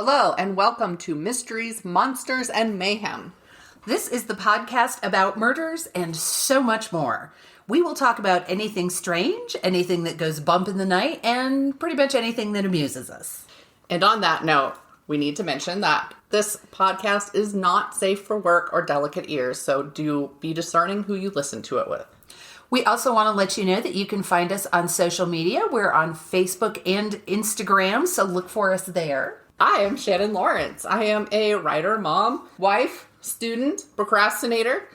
Hello, and welcome to Mysteries, Monsters, and Mayhem. This is the podcast about murders and so much more. We will talk about anything strange, anything that goes bump in the night, and pretty much anything that amuses us. And on that note, we need to mention that this podcast is not safe for work or delicate ears, so do be discerning who you listen to it with. We also want to let you know that you can find us on social media. We're on Facebook and Instagram, so look for us there. I am Shannon Lawrence. I am a writer, mom, wife, student, procrastinator,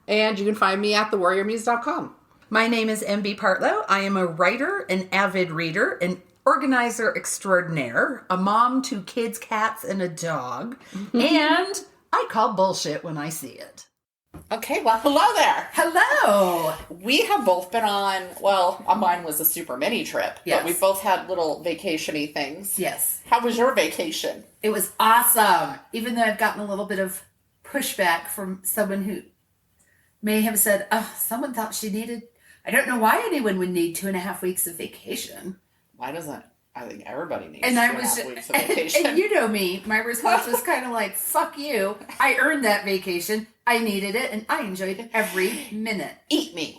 and you can find me at thewarriormuse.com. My name is MB Partlow. I am a writer, an avid reader, an organizer extraordinaire, a mom to kids, cats, and a dog, and I call bullshit when I see it. Okay, well, hello there. Hello. We have both been on, mine was a super mini trip, yes. But we both had little vacation-y things. Yes. How was your vacation? It was awesome. Even though I've gotten a little bit of pushback from someone who may have said, someone thought she needed, I don't know why anyone would need 2.5 weeks of vacation. Why doesn't, I think everybody needs and 2.5 weeks of vacation. And you know me, my response was kind of like, fuck you. I earned that vacation. I needed it, and I enjoyed it every minute. Eat me.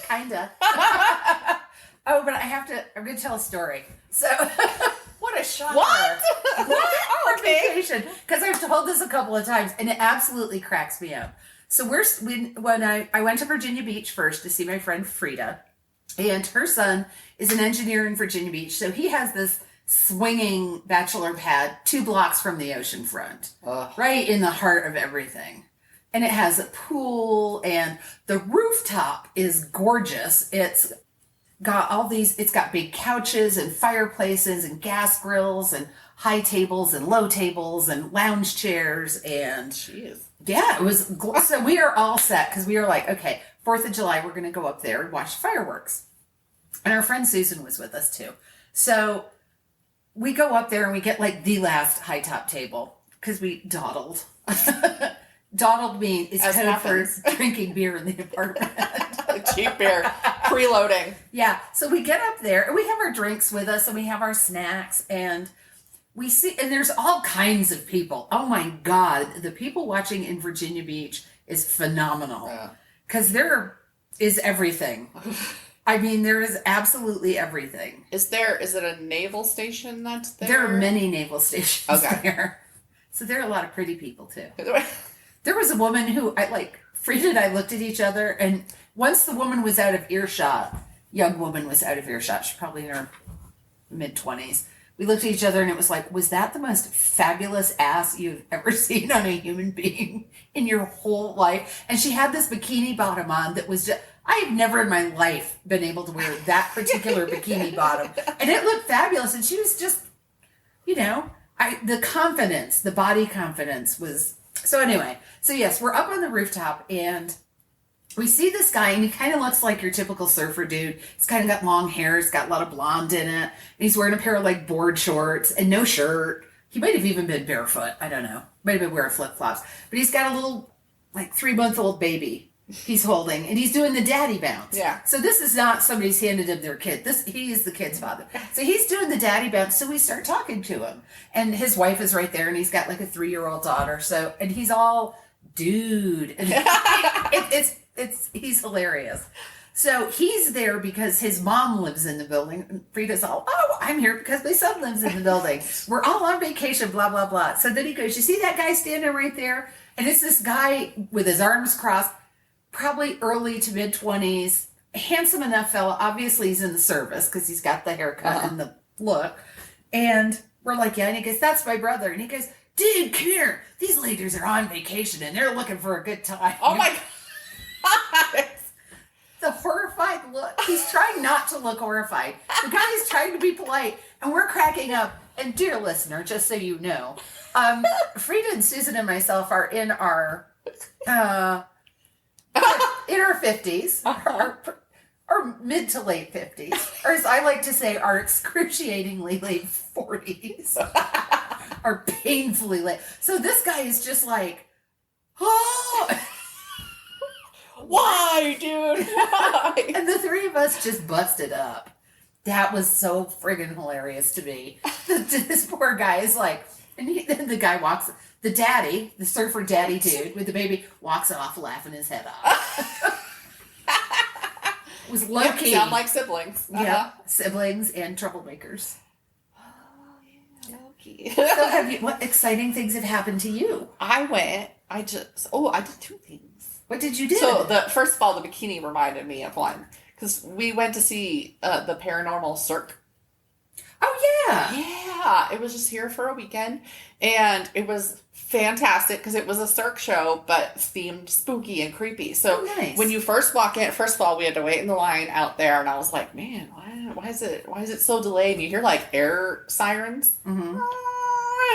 Kinda. Oh, but I'm going to tell a story. So, what a shocker. What? Oh, okay. Vacation. Because I've told this a couple of times, and it absolutely cracks me up. So when I went to Virginia Beach first to see my friend Frida, and her son is an engineer in Virginia Beach, so he has this swinging bachelor pad 2 blocks from the ocean front, right in the heart of everything. And it has a pool, and the rooftop is gorgeous. It's got it's got big couches and fireplaces and gas grills and high tables and low tables and lounge chairs. And jeez. Yeah, it was, so we are all set because we are like, okay, 4th of July, we're going to go up there and watch fireworks. And our friend Susan was with us too. So we go up there and we get like the last high top table because we dawdled. Dawdled is code for drinking beer in the apartment. Cheap beer. Preloading. Yeah. So we get up there and we have our drinks with us and we have our snacks and we see, and there's all kinds of people. Oh my God. The people watching in Virginia Beach is phenomenal because there is everything. I mean, there is absolutely everything. Is it a naval station that's there? There are many naval stations there. So there are a lot of pretty people too. There was a woman who Frida and I looked at each other, and once the woman was out of earshot, young woman was out of earshot, she's probably in her mid-20s. We looked at each other and it was like, was that the most fabulous ass you've ever seen on a human being in your whole life? And she had this bikini bottom on that was just, I've never in my life been able to wear that particular bikini bottom. And it looked fabulous. And she was just, the confidence, the body confidence was, so anyway. So yes, we're up on the rooftop and we see this guy and he kind of looks like your typical surfer dude. He's kind of got long hair. He's got a lot of blonde in it. And he's wearing a pair of board shorts and no shirt. He might have even been barefoot. I don't know. Might have been wearing flip-flops. But he's got a little 3-month-old baby he's holding, and he's doing the daddy bounce. Yeah. So this is not somebody's handed him their kid. He is the kid's father. So he's doing the daddy bounce. So we start talking to him, and his wife is right there, and he's got a 3-year-old daughter. So, and he's all dude, and he's hilarious. So he's there because his mom lives in the building. And Frida's all, I'm here because my son lives in the building. We're all on vacation, blah, blah, blah. So then he goes, you see that guy standing right there? And it's this guy with his arms crossed, probably early to mid-20s, handsome enough fella. Obviously, he's in the service because he's got the haircut and the look. And we're like, yeah. And he goes, that's my brother. And he goes, dude, come here. These ladies are on vacation and they're looking for a good time. Oh, my God. The horrified look. He's trying not to look horrified. The guy is trying to be polite. And we're cracking up. And dear listener, just so you know, Frida and Susan and myself are in our... in our 50s, or mid to late 50s, or as I like to say, our excruciatingly late 40s, are painfully late. So this guy is just like, oh, why, dude? Why? And the three of us just busted up. That was so friggin' hilarious to me. This poor guy is like, and the guy walks, the daddy, the surfer daddy dude with the baby, walks off laughing his head off. It was low key. Sound like siblings. Yeah, siblings and troublemakers. Oh, yeah, low key. So what exciting things have happened to you? I did 2 things. What did you do? So, first of all, the bikini reminded me of one. Because we went to see the Paranormal Cirque. Oh, yeah. Yeah. It was just here for a weekend. And it was fantastic because it was a Cirque show, but themed spooky and creepy. So nice. When you first walk in, first of all, we had to wait in the line out there. And I was like, man, why is it so delayed? And you hear like air sirens. Mm-hmm.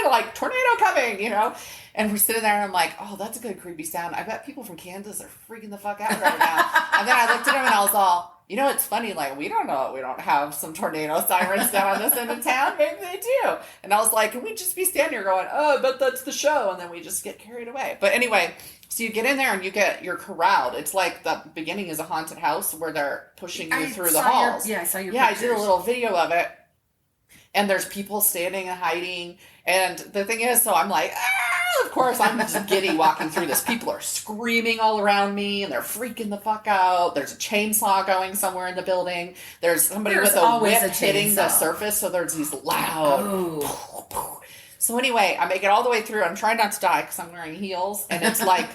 Like tornado coming, you know? And we're sitting there and I'm like, oh, that's a good creepy sound. I bet people from Kansas are freaking the fuck out right now. And then I looked at him and I was all, you know, it's funny, like, we don't have some tornado sirens down on this end of town. Maybe they do. And I was like, can we just be standing here going, oh, but that's the show. And then we just get carried away. But anyway, so you get in there and you're corralled. It's like the beginning is a haunted house where they're pushing you through the halls. I saw your pictures. I did a little video of it. And there's people standing and hiding. And the thing is, so I'm like, of course, I'm just giddy walking through this. People are screaming all around me, and they're freaking the fuck out. There's a chainsaw going somewhere in the building. There's somebody with a whip hitting the surface, so there's these loud... So anyway, I make it all the way through. I'm trying not to die because I'm wearing heels. And it's like...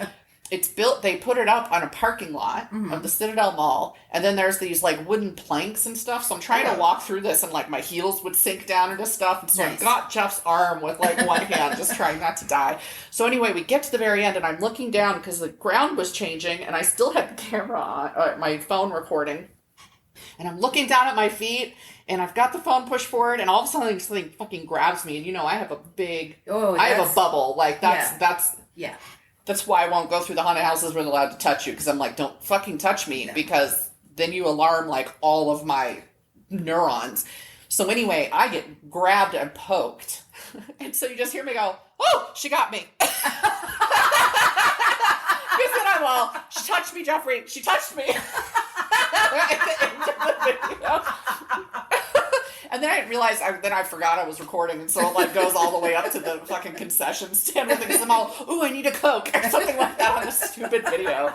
It's built, they put it up on a parking lot of the Citadel Mall, and then there's these, like, wooden planks and stuff, so I'm trying to walk through this, and, like, my heels would sink down into stuff, and so I got Jeff's arm with, like, one hand, just trying not to die. So anyway, we get to the very end, and I'm looking down, because the ground was changing, and I still had the camera on, my phone recording, and I'm looking down at my feet, and I've got the phone pushed forward, and all of a sudden, something fucking grabs me, and, you know, I have a big, I have a bubble, like, that's That's why I won't go through the haunted houses where they're allowed to touch you. Because I'm like, don't fucking touch me. No. Because then you alarm, like, all of my neurons. So anyway, I get grabbed and poked. And so you just hear me go, oh, she got me. Because then I'm all, she touched me, Jeffrey. She touched me. At the end of the video. And then I realized, I forgot I was recording, and so it, like, goes all the way up to the fucking concession stand with because I'm all, ooh, I need a Coke, or something like that on a stupid video.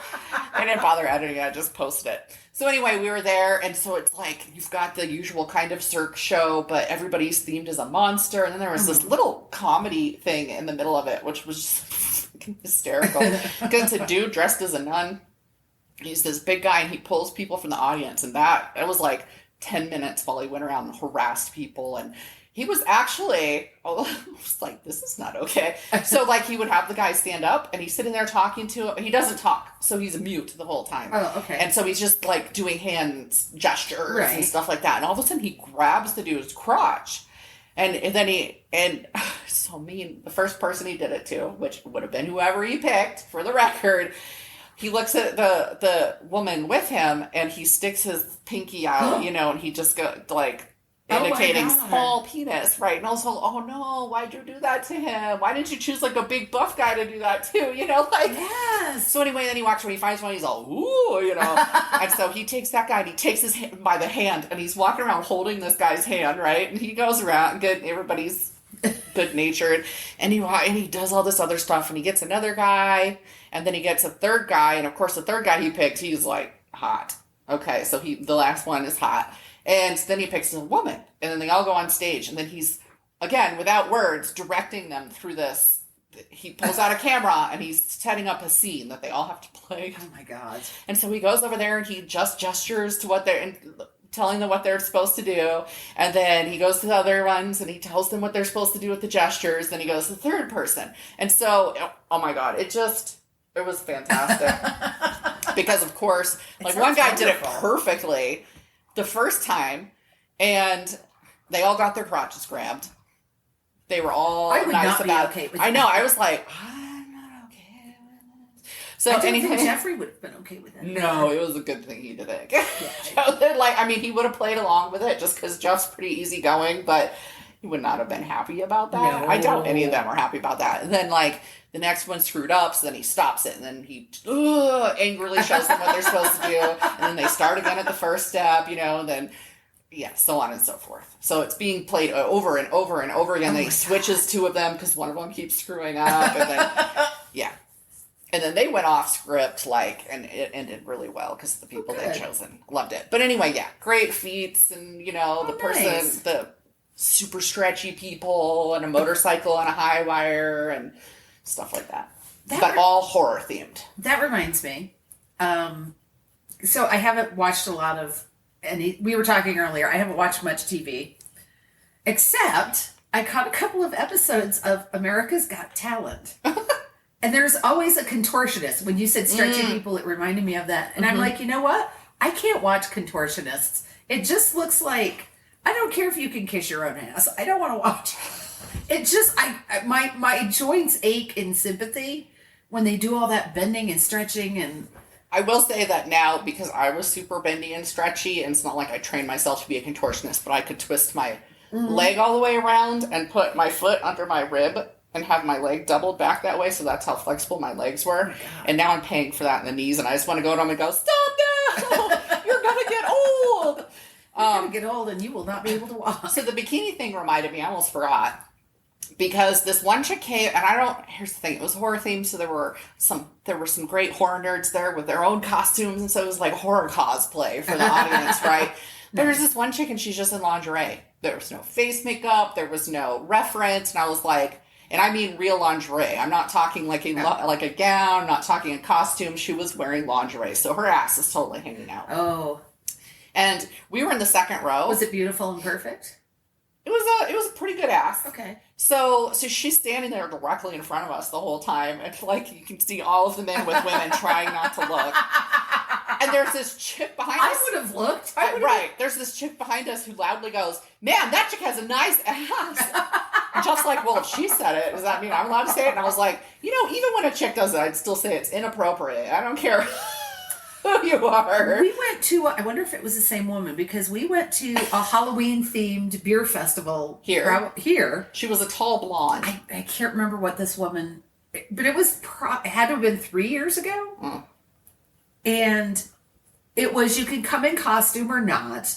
I didn't bother editing it, I just posted it. So anyway, we were there, and so it's like, you've got the usual kind of Cirque show, but everybody's themed as a monster, and then there was this little comedy thing in the middle of it, which was just fucking hysterical. Because it's a dude dressed as a nun. He's this big guy, and he pulls people from the audience, and it was like 10 minutes while he went around and harassed people, and he was actually, I was like, this is not okay. So, like, he would have the guy stand up, and he's sitting there talking to him. He doesn't talk, so he's mute the whole time. Oh, okay. And so he's just, like, doing hand gestures and stuff like that. And all of a sudden, he grabs the dude's crotch. And then so mean, the first person he did it to, which would have been whoever he picked, for the record, he looks at the woman with him, and he sticks his pinky out, you know, and he just goes, like, indicating small penis, right? And I was like, oh no, why'd you do that to him? Why didn't you choose, like, a big buff guy to do that too? You know, like, yes. So anyway, then he walks when he finds one, he's all, ooh, you know. And so he takes that guy, and he takes his hand by the hand, and he's walking around holding this guy's hand, right? And he goes around, and everybody's good natured, and he does all this other stuff, and he gets another guy, and then he gets a third guy, and of course the third guy he picked, he's like hot. Okay, so the last one is hot, and then he picks a woman, and then they all go on stage, and then he's, again, without words, directing them through this. He pulls out a camera, and he's setting up a scene that they all have to play. Oh my god! And so he goes over there, and he just gestures to what they're telling them what they're supposed to do, and then he goes to the other ones and he tells them what they're supposed to do with the gestures, then he goes to the third person, and so, oh my god, it was fantastic. Because of course, like, one guy did it perfectly the first time, and they all got their crotches grabbed. They were all nice about it. Okay with that. I know, I was like, I'm not okay with this. So I don't think Jeffrey would have been okay with it. No, it was a good thing he did it. Like, I mean, he would have played along with it just because Jeff's pretty easygoing, but he would not have been happy about that. No. I doubt any of them were happy about that. And then, like, the next one screwed up, so then he stops it, and then he angrily shows them what they're supposed to do, and then they start again at the first step, you know, and then yeah, so on and so forth. So it's being played over and over and over again. Then he switches two of them because one of them keeps screwing up, and then yeah, and then they went off script and it ended really well because the people they'd chosen loved it. But anyway, yeah, great feats, and the person, the super stretchy people, and a motorcycle and a high wire and stuff like that. But all horror themed. That reminds me. So I haven't watched a lot of. And we were talking earlier, I haven't watched much TV, except I caught a couple of episodes of America's Got Talent. And there's always a contortionist. When you said stretchy people, it reminded me of that. And I'm like, you know what? I can't watch contortionists. It just looks like, I don't care if you can kiss your own ass. I don't want to watch it. It just, my joints ache in sympathy when they do all that bending and stretching and... I will say that now, because I was super bendy and stretchy, and it's not like I trained myself to be a contortionist, but I could twist my leg all the way around and put my foot under my rib and have my leg doubled back that way, so that's how flexible my legs were. And now I'm paying for that in the knees, and I just want to go to them and go, stop now! You're going to get old! You're going to get old, and you will not be able to walk. So the bikini thing reminded me, I almost forgot. Because this one chick came, and here's the thing, it was horror themed, so there were some great horror nerds there with their own costumes, and so it was like horror cosplay for the audience, right? But there's this one chick, and she's just in lingerie. There was no face makeup, there was no reference, and I was like, and I mean real lingerie. I'm not talking like a gown, I'm not talking a costume. She was wearing lingerie, so her ass is totally hanging out. Oh. And we were in the second row. Was it beautiful and perfect? It was a pretty good ass. Okay. So she's standing there directly in front of us the whole time, and you can see all of the men with women trying not to look. And there's this chick behind us. I would have looked. Right. There's this chick behind us who loudly goes, "Man, that chick has a nice ass." Just like, well, if she said it, does that mean I'm allowed to say it? And I was like, even when a chick does it, I'd still say it's inappropriate. I don't care who you are. We went to, I wonder if it was the same woman, because we went to a Halloween-themed beer festival here. She was a tall blonde. I can't remember what this woman, but it had to have been 3 years ago. Mm. And it was, you could come in costume or not.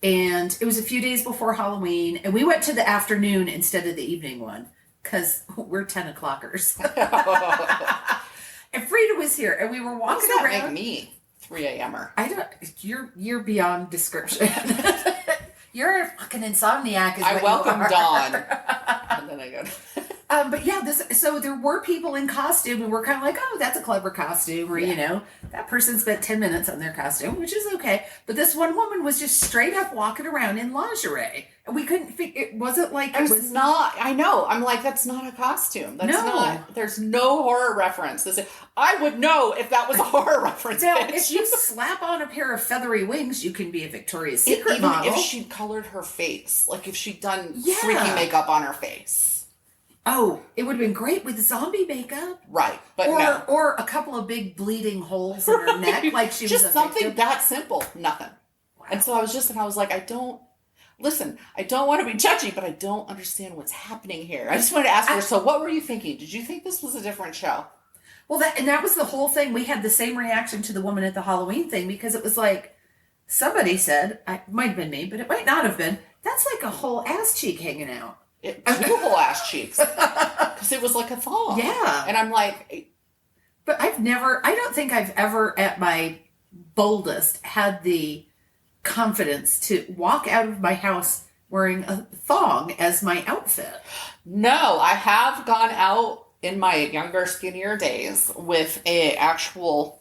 And it was a few days before Halloween. And we went to the afternoon instead of the evening one, because we're 10 o'clockers. And Frida was here, and we were walking around. What does that make me? 3 a.m.er. I don't. You're beyond description. You're a fucking insomniac. I welcome dawn, and then I go. But yeah, so there were people in costume, and we're kind of like, oh, that's a clever costume, or that person spent 10 minutes on their costume, which is okay. But this one woman was just straight up walking around in lingerie, and we couldn't figure. It wasn't like it was not. I know. I'm like, that's not a costume. That's not. There's no horror reference. I would know if that was a horror reference. Now, if you slap on a pair of feathery wings, you can be a Victoria's Secret model. If she'd colored her face, like if she'd done freaky makeup on her face. Oh, it would have been great with zombie makeup. Right, but or a couple of big bleeding holes in her neck, like she was just something that simple. Nothing. Wow. And so I was like, I don't want to be judgy, but I don't understand what's happening here. I just wanted to ask her, so what were you thinking? Did you think this was a different show? Well, that was the whole thing. We had the same reaction to the woman at the Halloween thing, because it was like, somebody said, it might have been me, but it might not have been, that's like a whole ass cheek hanging out. Two whole ass cheeks. Because it was like a thong. Yeah. And I'm like... But I don't think I've ever at my boldest had the confidence to walk out of my house wearing a thong as my outfit. No, I have gone out in my younger, skinnier days with a actual...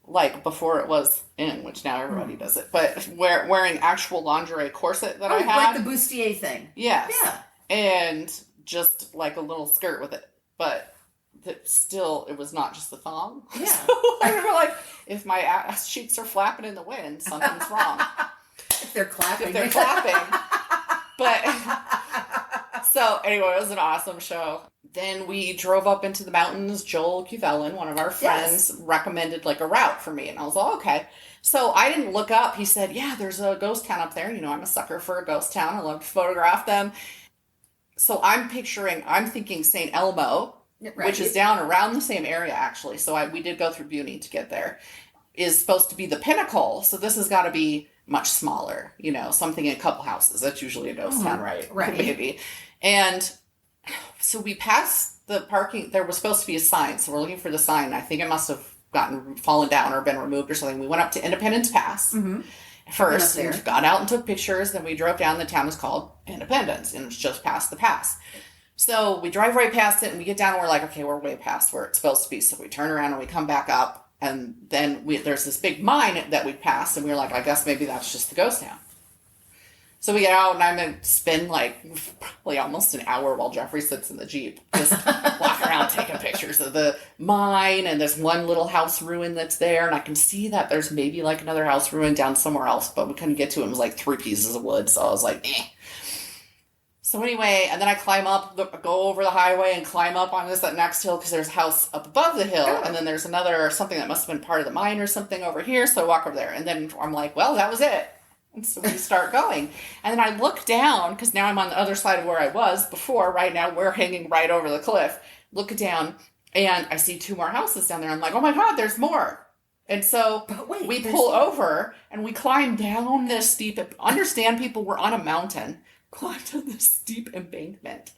Like, before it was in, which now everybody does it, but wearing actual lingerie corset that I had. Like the bustier thing. Yes. Yeah. And just like a little skirt with it. But it was not just the thong. Yeah. So I remember, like, if my ass cheeks are flapping in the wind, something's wrong. If they're clapping. But, so anyway, it was an awesome show. Then we drove up into the mountains. Joel Cuvellin, one of our friends, recommended like a route for me. And I was like, okay. So I didn't look up. He said, yeah, there's a ghost town up there. I'm a sucker for a ghost town. I love to photograph them. So I'm thinking St. Elmo, which is down around the same area, actually. So we did go through Buny to get there, is supposed to be the pinnacle. So this has got to be much smaller, something in a couple houses. That's usually a ghost town, right? Right. Maybe. And so we passed the parking. There was supposed to be a sign, so we're looking for the sign. I think it must have fallen down or been removed or something. We went up to Independence Pass first, and got out and took pictures. Then we drove down. The town is called Independence, and it's just past the pass. So we drive right past it, and we get down, and we're like, okay, we're way past where it's supposed to be. So we turn around, and we come back up. And then there's this big mine that we passed, and we were like, I guess maybe that's just the ghost town. So we get out, and I'm going to spend probably almost an hour while Jeffrey sits in the Jeep, just walking around taking pictures of the mine, and there's one little house ruin that's there, and I can see that there's maybe another house ruin down somewhere else, but we couldn't get to it. It was 3 pieces of wood, so I was like, eh. So anyway, and then I climb up, go over the highway and climb up on that next hill because there's a house up above the hill. Oh. And then there's something that must have been part of the mine or something over here. So I walk over there. And then I'm like, well, that was it. And so we start going. And then I look down because now I'm on the other side of where I was before. Right now, we're hanging right over the cliff. Look down and I see 2 more houses down there. I'm like, oh my God, there's more. And so we pull over and we climb down this steep, understand people, we're on a mountain. Climbed on this steep embankment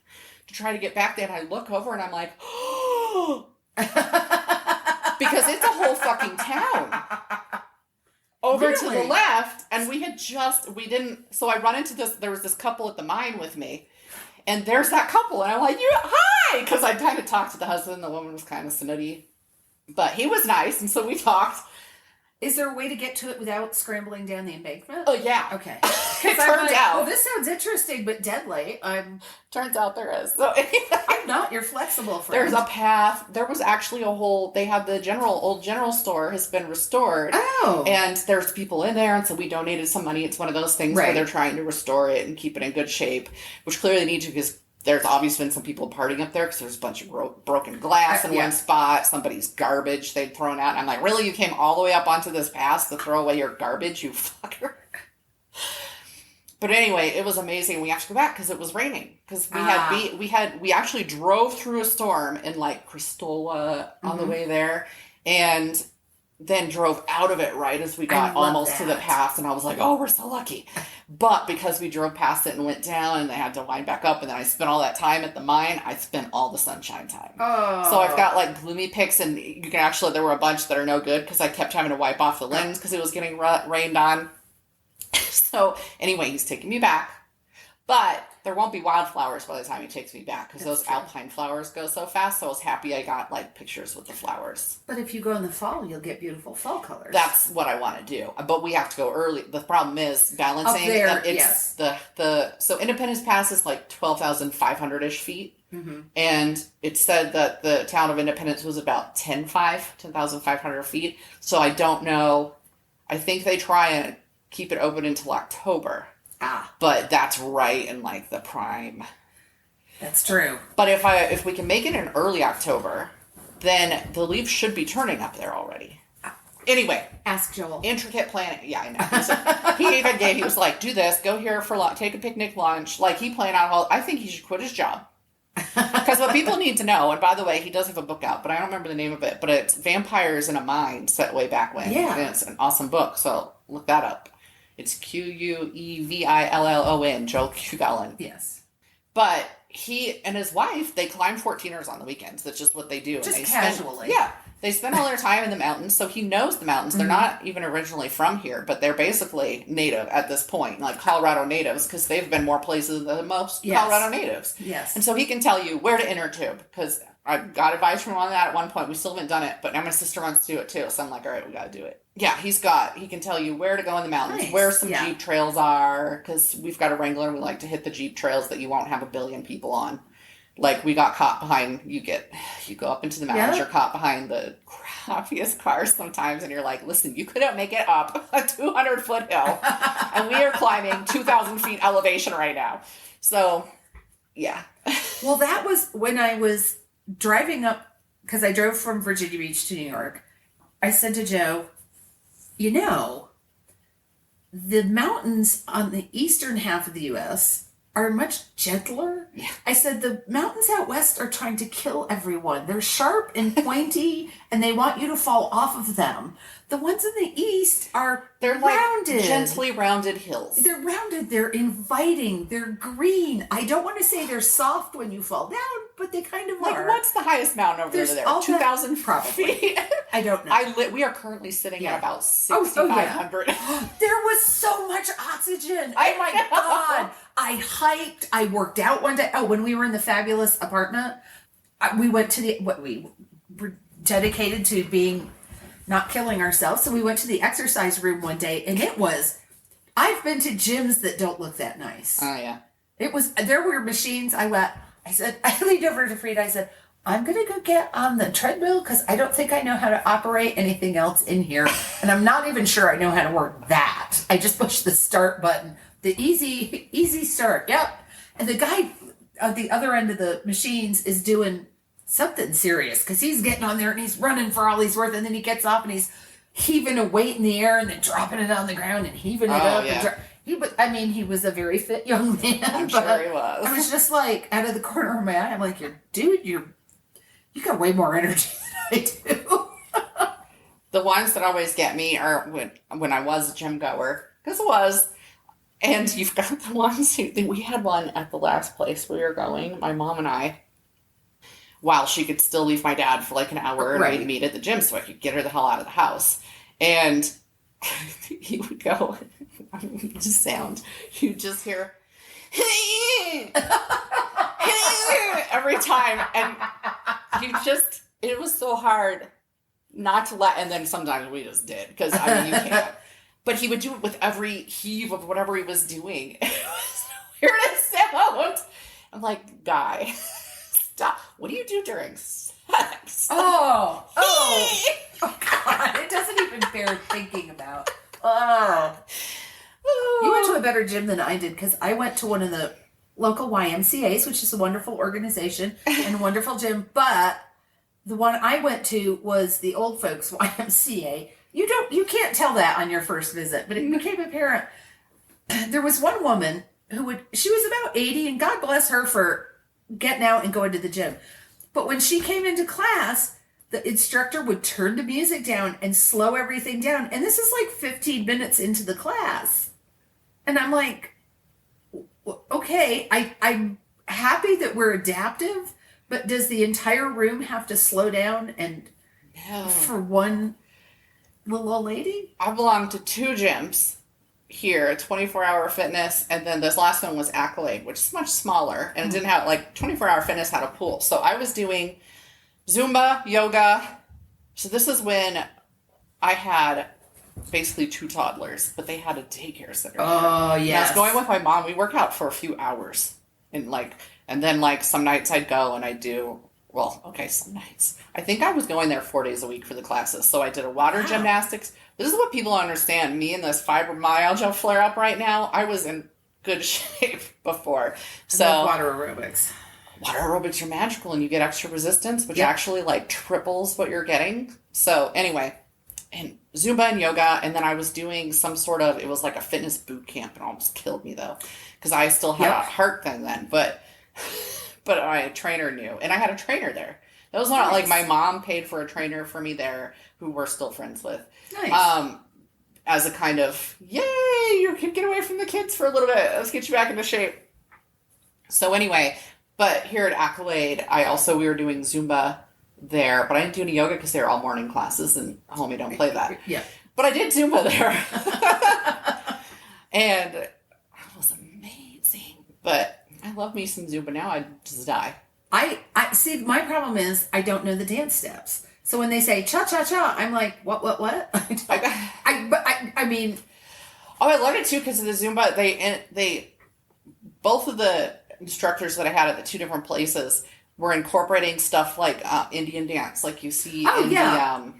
to try to get back there, and I look over and I'm like, oh, because it's a whole fucking town over to the left, and so I run into there was this couple at the mine with me, and there's that couple, and I'm like, hi, because I kind of talked to the husband. The woman was kind of snooty, but he was nice, and so we talked. Is there a way to get to it without scrambling down the embankment? Oh, yeah. Okay. It turns out. Well, this sounds interesting, but deadly. Turns out there is. So I'm not your flexible friend. There's a path. There was actually they had the old general store has been restored. Oh. And there's people in there, and so we donated some money. It's one of those things where they're trying to restore it and keep it in good shape, which clearly need to, because there's obviously been some people partying up there because there's a bunch of broken glass in one spot. Somebody's garbage they'd thrown out. And I'm like, really? You came all the way up onto this pass to throw away your garbage, you fucker? But anyway, it was amazing. We have to go back because it was raining. Because we actually drove through a storm in Cristola on the way there, and then drove out of it right as we got almost to the pass, and I was like, oh, we're so lucky. But because we drove past it and went down, and they had to wind back up, and then I spent all that time at the mine, I spent all the sunshine time. Oh. So I've got gloomy pics, and you can actually, there were a bunch that are no good because I kept having to wipe off the lens because it was getting rained on. So anyway, he's taking me back. But there won't be wildflowers by the time he takes me back because those alpine flowers go so fast. So I was happy I got pictures with the flowers. But if you go in the fall, you'll get beautiful fall colors. That's what I want to do. But we have to go early. The problem is balancing. Up there, it's so Independence Pass is 12,500-ish feet. Mm-hmm. And it said that the town of Independence was about 10,500 feet. So I don't know. I think they try and keep it open until October. But that's right in the prime. That's true. But if we can make it in early October, then the leaves should be turning up there already. Anyway. Ask Joel. Intricate planning. Yeah, I know. He was like, do this, go here for lunch, take a picnic lunch. He planned out I think he should quit his job. Because what people need to know, and by the way, he does have a book out, but I don't remember the name of it, but it's Vampires in a Mine, set way back when. Yeah. And it's an awesome book, so look that up. It's Quevillon, Joel Quevillon. Yes. But he and his wife, they climb 14ers on the weekends. That's just what they do. Just and casually. They spend all their time in the mountains, so he knows the mountains. They're not even originally from here, but they're basically native at this point, Colorado natives, because they've been more places than most Colorado natives. Yes. And so he can tell you where to inner tube, because I got advice from him on that at one point. We still haven't done it, but now my sister wants to do it too, so I'm like, all right, we got to do it. Yeah, he can tell you where to go in the mountains, where some Jeep trails are, because we've got a Wrangler and we like to hit the Jeep trails that you won't have a billion people on. We got caught behind, you go up into the mountains, you're caught behind the crappiest cars sometimes, and you're like, listen, you couldn't make it up a 200-foot hill, and we are climbing 2,000 feet elevation right now. So, yeah. Well, that was when I was driving up, because I drove from Virginia Beach to New York. I said to Joe, the mountains on the eastern half of the U.S. are much gentler. Yeah. I said, the mountains out west are trying to kill everyone. They're sharp and pointy, and they want you to fall off of them. The ones in the east they're rounded. Like gently rounded hills. They're rounded. They're inviting. They're green. I don't want to say they're soft when you fall down, but they kind of are. What's the highest mountain over there? 2,000 feet? I don't know. We are currently sitting at about 6,500. There was so much oxygen. Oh my God. I hiked. I worked out one day. Oh, when we were in the fabulous apartment, we went to we were dedicated to being not killing ourselves. So we went to the exercise room one day, and I've been to gyms that don't look that nice. Oh, yeah. There were machines. I leaned over to Frida. I said, I'm going to go get on the treadmill because I don't think I know how to operate anything else in here. And I'm not even sure I know how to work that. I just pushed the start button. The easy start. Yep. And the guy at the other end of the machines is doing something serious because he's getting on there and he's running for all he's worth, and then he gets off and he's heaving a weight in the air and then dropping it on the ground and heaving it up. Yeah. He was a very fit young man. I'm sure he was. I was just like, out of the corner of my eye, I'm like, you got way more energy than I do. The ones that always get me are when I was a gym goer, because it was. And you've got the ones we had one at the last place we were going, my mom and I, while she could still leave my dad for like an hour and we'd meet at the gym so I could get her the hell out of the house. And he would go, just sound, you just hear, every time. And it was so hard not to and then sometimes we just did, because you can't. But he would do it with every heave of whatever he was doing. It was the weirdest sound. I'm like, guy, stop. What do you do during sex? Oh, God. It doesn't even bear thinking about. You went to a better gym than I did, because I went to one of the local YMCAs, which is a wonderful organization and a wonderful gym. But the one I went to was the old folks YMCA. You can't tell that on your first visit, but it became apparent. There was one woman she was about 80, and God bless her for getting out and going to the gym. But when she came into class, the instructor would turn the music down and slow everything down. And this is like 15 minutes into the class. And I'm like, okay, I'm happy that we're adaptive, but does the entire room have to slow down for one little old lady? I belong to 2 gyms here, 24-hour fitness, and then this last one was Accolade, which is much smaller, and it didn't have, 24-hour fitness had a pool. So I was doing Zumba, yoga. So this is when I had basically 2 toddlers, but they had a daycare center. Oh, yes. And I was going with my mom. We work out for a few hours, and then some nights I'd go and I'd do, some nights. I think I was going there 4 days a week for the classes. So I did a water gymnastics. This is what people don't understand. Me and this fibromyalgia flare up right now, I was in good shape before. So water aerobics. Water aerobics are magical, and you get extra resistance, which actually triples what you're getting. So anyway, and Zumba and yoga, and then I was doing some sort of, it was like a fitness boot camp. It almost killed me though, because I still had a heart thing then, but my trainer knew, and I had a trainer there. That was not like my mom paid for a trainer for me there, who we're still friends with. Nice. As a kind of, yay, you can get away from the kids for a little bit. Let's get you back into shape. So anyway, but here at Accolade, we were doing Zumba there, but I didn't do any yoga because they were all morning classes, and homie don't play that. Yeah. But I did Zumba there. And it was amazing. But I love me some Zumba now. I'd just die. I see, my problem is I don't know the dance steps. So when they say cha-cha-cha, I'm like, what? I mean... Oh, I learned it too because of the Zumba. They both of the instructors that I had at the 2 different places were incorporating stuff like Indian dance, like you see the...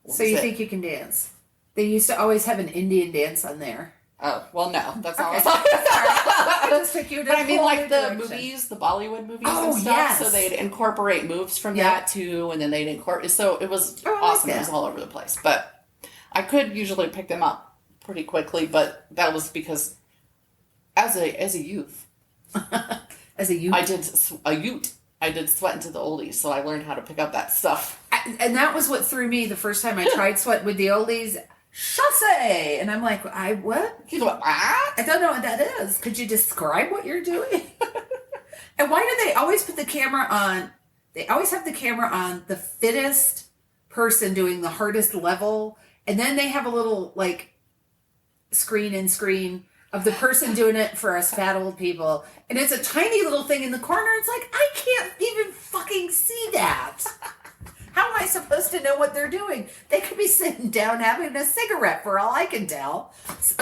So you think you can dance? They used to always have an Indian dance on there. Oh, well, no. That's not what I just took you to But I mean, the movies, the Bollywood movies and stuff. Yes. So they'd incorporate moves from that too, and then they'd incorporate. So it was awesome. It was all over the place. But I could usually pick them up pretty quickly, but that was because as a youth. As a youth? I did sweat into the oldies, so I learned how to pick up that stuff. And that was what threw me the first time I tried sweat with the oldies. Chasse! And I'm like, what? You go, what? I don't know what that is. Could you describe what you're doing? And why do they always put the camera on? They always have the camera on the fittest person doing the hardest level. And then they have a little, like, screen of the person doing it for us fat old people. And it's a tiny little thing in the corner. It's like, I can't even fucking see that. How am I supposed to know what they're doing? They could be sitting down having a cigarette for all I can tell. So.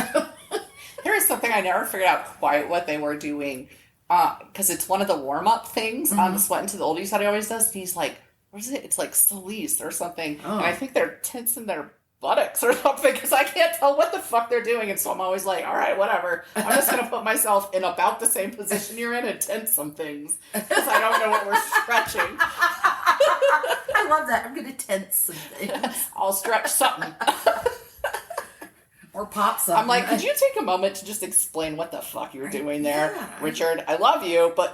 There is something I never figured out quite what they were doing. Because it's one of the warm-up things on the Sweat Into the Oldies that he always does. And he's like, what is it? It's like Solis or something. Oh. And I think they're tensing their buttocks or something because I can't tell what the fuck they're doing. And so I'm always like, all right, whatever. I'm just going to put myself in about the same position you're in and tense some things because I don't know what we're stretching. I love that. I'm going to tense some things. I'll stretch something. Or pop something. I'm like, could you take a moment to just explain what the fuck you're doing there? Yeah. Richard, I love you, but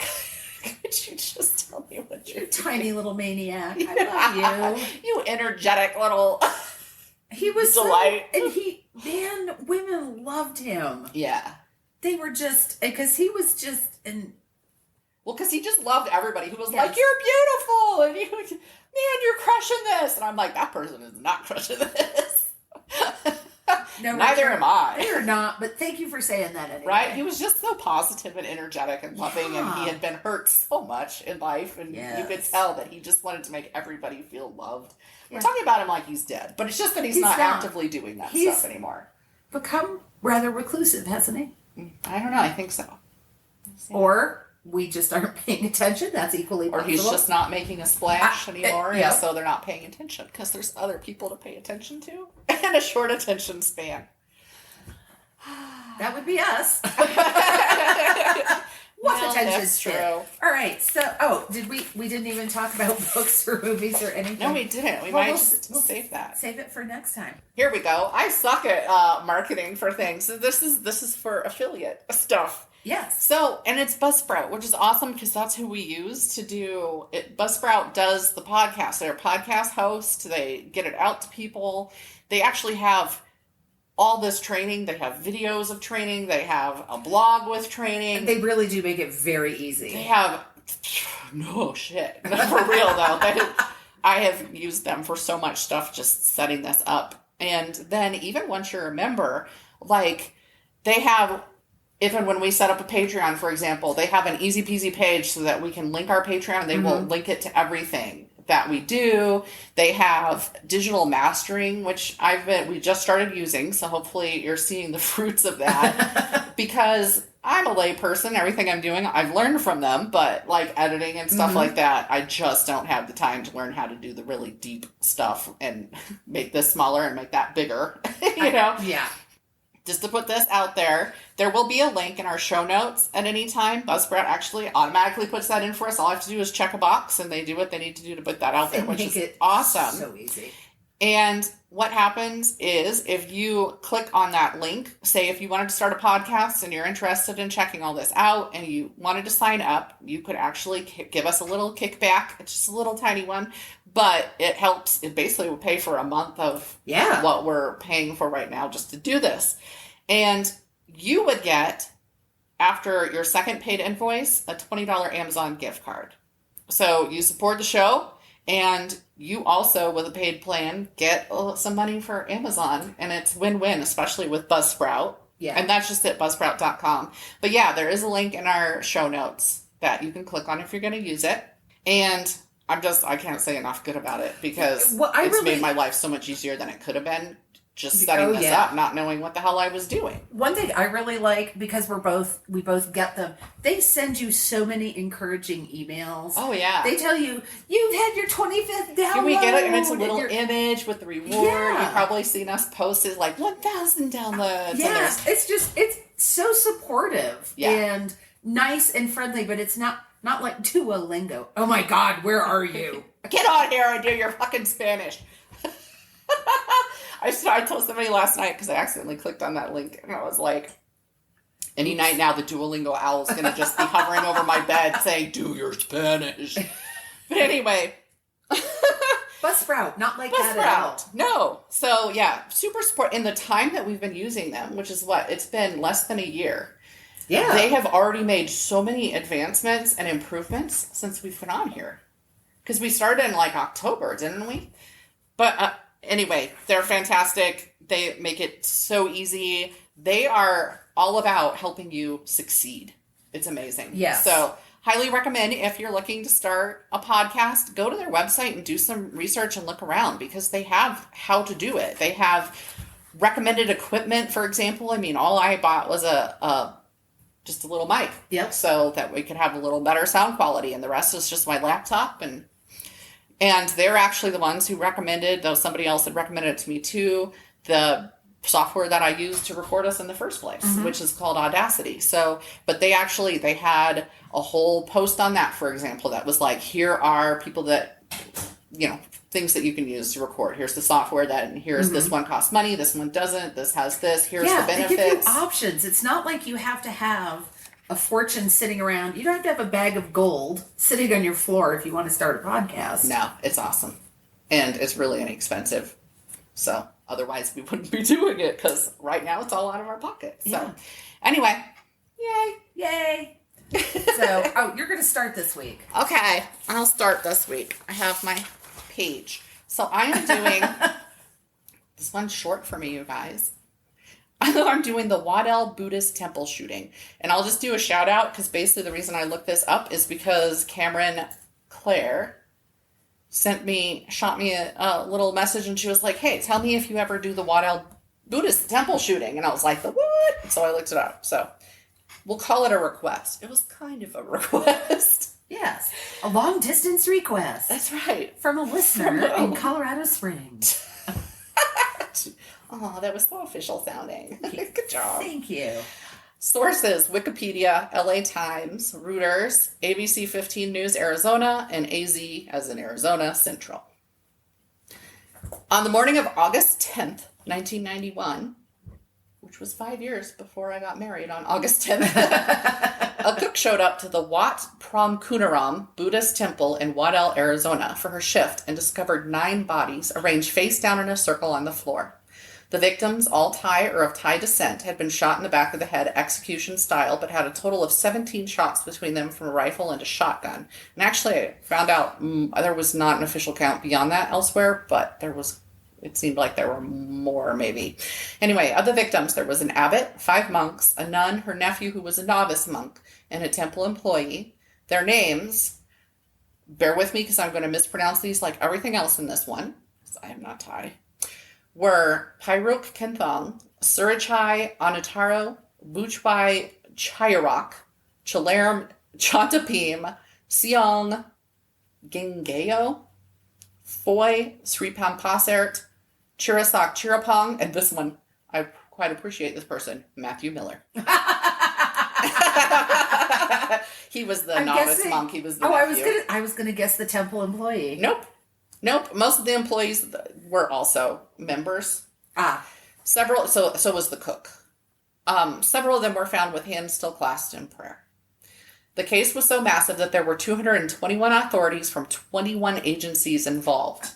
could you just tell me what you're doing? Tiny little maniac. I love you. You energetic little he was delight. Women loved him. Yeah. They were just, because he was just, well, because he just loved everybody who was like, you're beautiful, and you're crushing this. And I'm like, that person is not crushing this. No, neither am I. They are not, but thank you for saying that anyway. Right? He was just so positive and energetic and loving, and he had been hurt so much in life, and you could tell that he just wanted to make everybody feel loved. Yeah. We're talking about him like he's dead, but it's just that he's not actively doing that stuff anymore. Become rather reclusive, hasn't he? I don't know. I think so. Or we just aren't paying attention. That's equally possible. Or he's just not making a splash anymore, and so they're not paying attention because there's other people to pay attention to and a short attention span. That would be us. What attention span? All right. So, we didn't even talk about books or movies or anything? No, we didn't. We'll just save that. Save it for next time. Here we go. I suck at marketing for things. So this is for affiliate stuff. Yes. So, and it's Buzzsprout, which is awesome because that's who we use to do it. Buzzsprout does the podcast. They're a podcast host. They get it out to people. They actually have all this training. They have videos of training. They have a blog with training. And they really do make it very easy. They have, no shit. For real though. I have used them for so much stuff just setting this up. And then even once you're a member, like they have, even when we set up a Patreon, for example, they have an easy peasy page so that we can link our Patreon. They will link it to everything that we do. They have digital mastering, which we just started using. So hopefully you're seeing the fruits of that because I'm a lay person. Everything I'm doing, I've learned from them, but like editing and stuff like that, I just don't have the time to learn how to do the really deep stuff and make this smaller and make that bigger, Yeah. Just to put this out there, there will be a link in our show notes at any time. Buzzsprout actually automatically puts that in for us. All I have to do is check a box, and they do what they need to do to put that out there, which is awesome. So easy. And what happens is if you click on that link, say if you wanted to start a podcast and you're interested in checking all this out and you wanted to sign up, you could actually give us a little kickback. It's just a little tiny one, but it helps. It basically will pay for a month of what we're paying for right now just to do this. And you would get, after your second paid invoice, a $20 Amazon gift card. So you support the show, and you also, with a paid plan, get some money for Amazon, and it's win-win, especially with Buzzsprout. Yeah. And that's just at buzzsprout.com. But yeah, there is a link in our show notes that you can click on if you're going to use it. And I can't say enough good about it because it's made my life so much easier than it could have been just setting this up, not knowing what the hell I was doing. One thing I really like, because we both get them, they send you so many encouraging emails. Oh, yeah. They tell you, you've had your 25th download. Can we get it? And it's a little image with the reward. Yeah. You've probably seen us post it like 1,000 downloads. Yeah, it's so supportive and nice and friendly, but it's not like Duolingo. Oh my God, where are you? Get on here and do your fucking Spanish. I told somebody last night because I accidentally clicked on that link and I was like, any night now the Duolingo owl is going to just be hovering over my bed saying, do your Spanish. But anyway, Buzzsprout, not like that at all. No. So yeah, super support. In the time that we've been using them, which is it's been less than a year. Yeah. They have already made so many advancements and improvements since we've been on here. Because we started in like October, didn't we? But anyway, they're fantastic. They make it so easy. They are all about helping you succeed. It's amazing. Yes. So highly recommend if you're looking to start a podcast, go to their website and do some research and look around because they have how to do it. They have recommended equipment, for example. I mean, all I bought was just a little mic. Yep. So that we could have a little better sound quality, and the rest is just my laptop. And they're actually the ones who recommended, though somebody else had recommended it to me too, the software that I used to record us in the first place, which is called Audacity. So, but they had a whole post on that, for example, that was like, here are people that, things that you can use to record. Here's the software and here's this one costs money, this one doesn't, this has this, here's the benefits. They give you options. It's not like you have to have a fortune sitting around. You don't have to have a bag of gold sitting on your floor if you want to start a podcast. No, it's awesome. And it's really inexpensive. So otherwise we wouldn't be doing it because right now it's all out of our pockets. So anyway, yay. So, you're going to start this week. Okay, I'll start this week. I have my page. So I am doing, this one's short for me, you guys. I'm doing the Waddell Buddhist Temple shooting. And I'll just do a shout out because basically the reason I looked this up is because Cameron Claire shot me a little message and she was like, hey, tell me if you ever do the Waddell Buddhist Temple shooting. And I was like, the what? So I looked it up. So we'll call it a request. It was kind of a request. Yes. A long distance request. That's right. From a listener in Colorado Springs. Oh, that was so official sounding. Good job. Thank you. Sources: Wikipedia, LA Times, Reuters, ABC 15 News Arizona, and AZ, as in Arizona, Central. On the morning of August 10th, 1991, which was 5 years before I got married on August 10th, a cook showed up to the Wat Pramkunaram Buddhist Temple in Waddell, Arizona for her shift and discovered 9 bodies arranged face down in a circle on the floor. The victims, all Thai or of Thai descent, had been shot in the back of the head execution style, but had a total of 17 shots between them from a rifle and a shotgun. And actually, I found out there was not an official count beyond that elsewhere, but it seemed like there were more, maybe. Anyway, of the victims, there was an abbot, 5 monks, a nun, her nephew who was a novice monk, and a temple employee. Their names, bear with me because I'm going to mispronounce these like everything else in this one, because I am not Thai, were Pairuk Kenthong, Surachai Anutaro, Buchbai Chayarak, Chalerm Chantapim, Siong Gingeo, Foy Sripampasert, Chirasak Chirapong, and this one, I quite appreciate this person, Matthew Miller. He was the novice monk. He was the nephew. I was gonna guess the temple employee. Nope. Most of the employees were also members. Several. So was the cook. Several of them were found with hands still clasped in prayer. The case was so massive that there were 221 authorities from 21 agencies involved.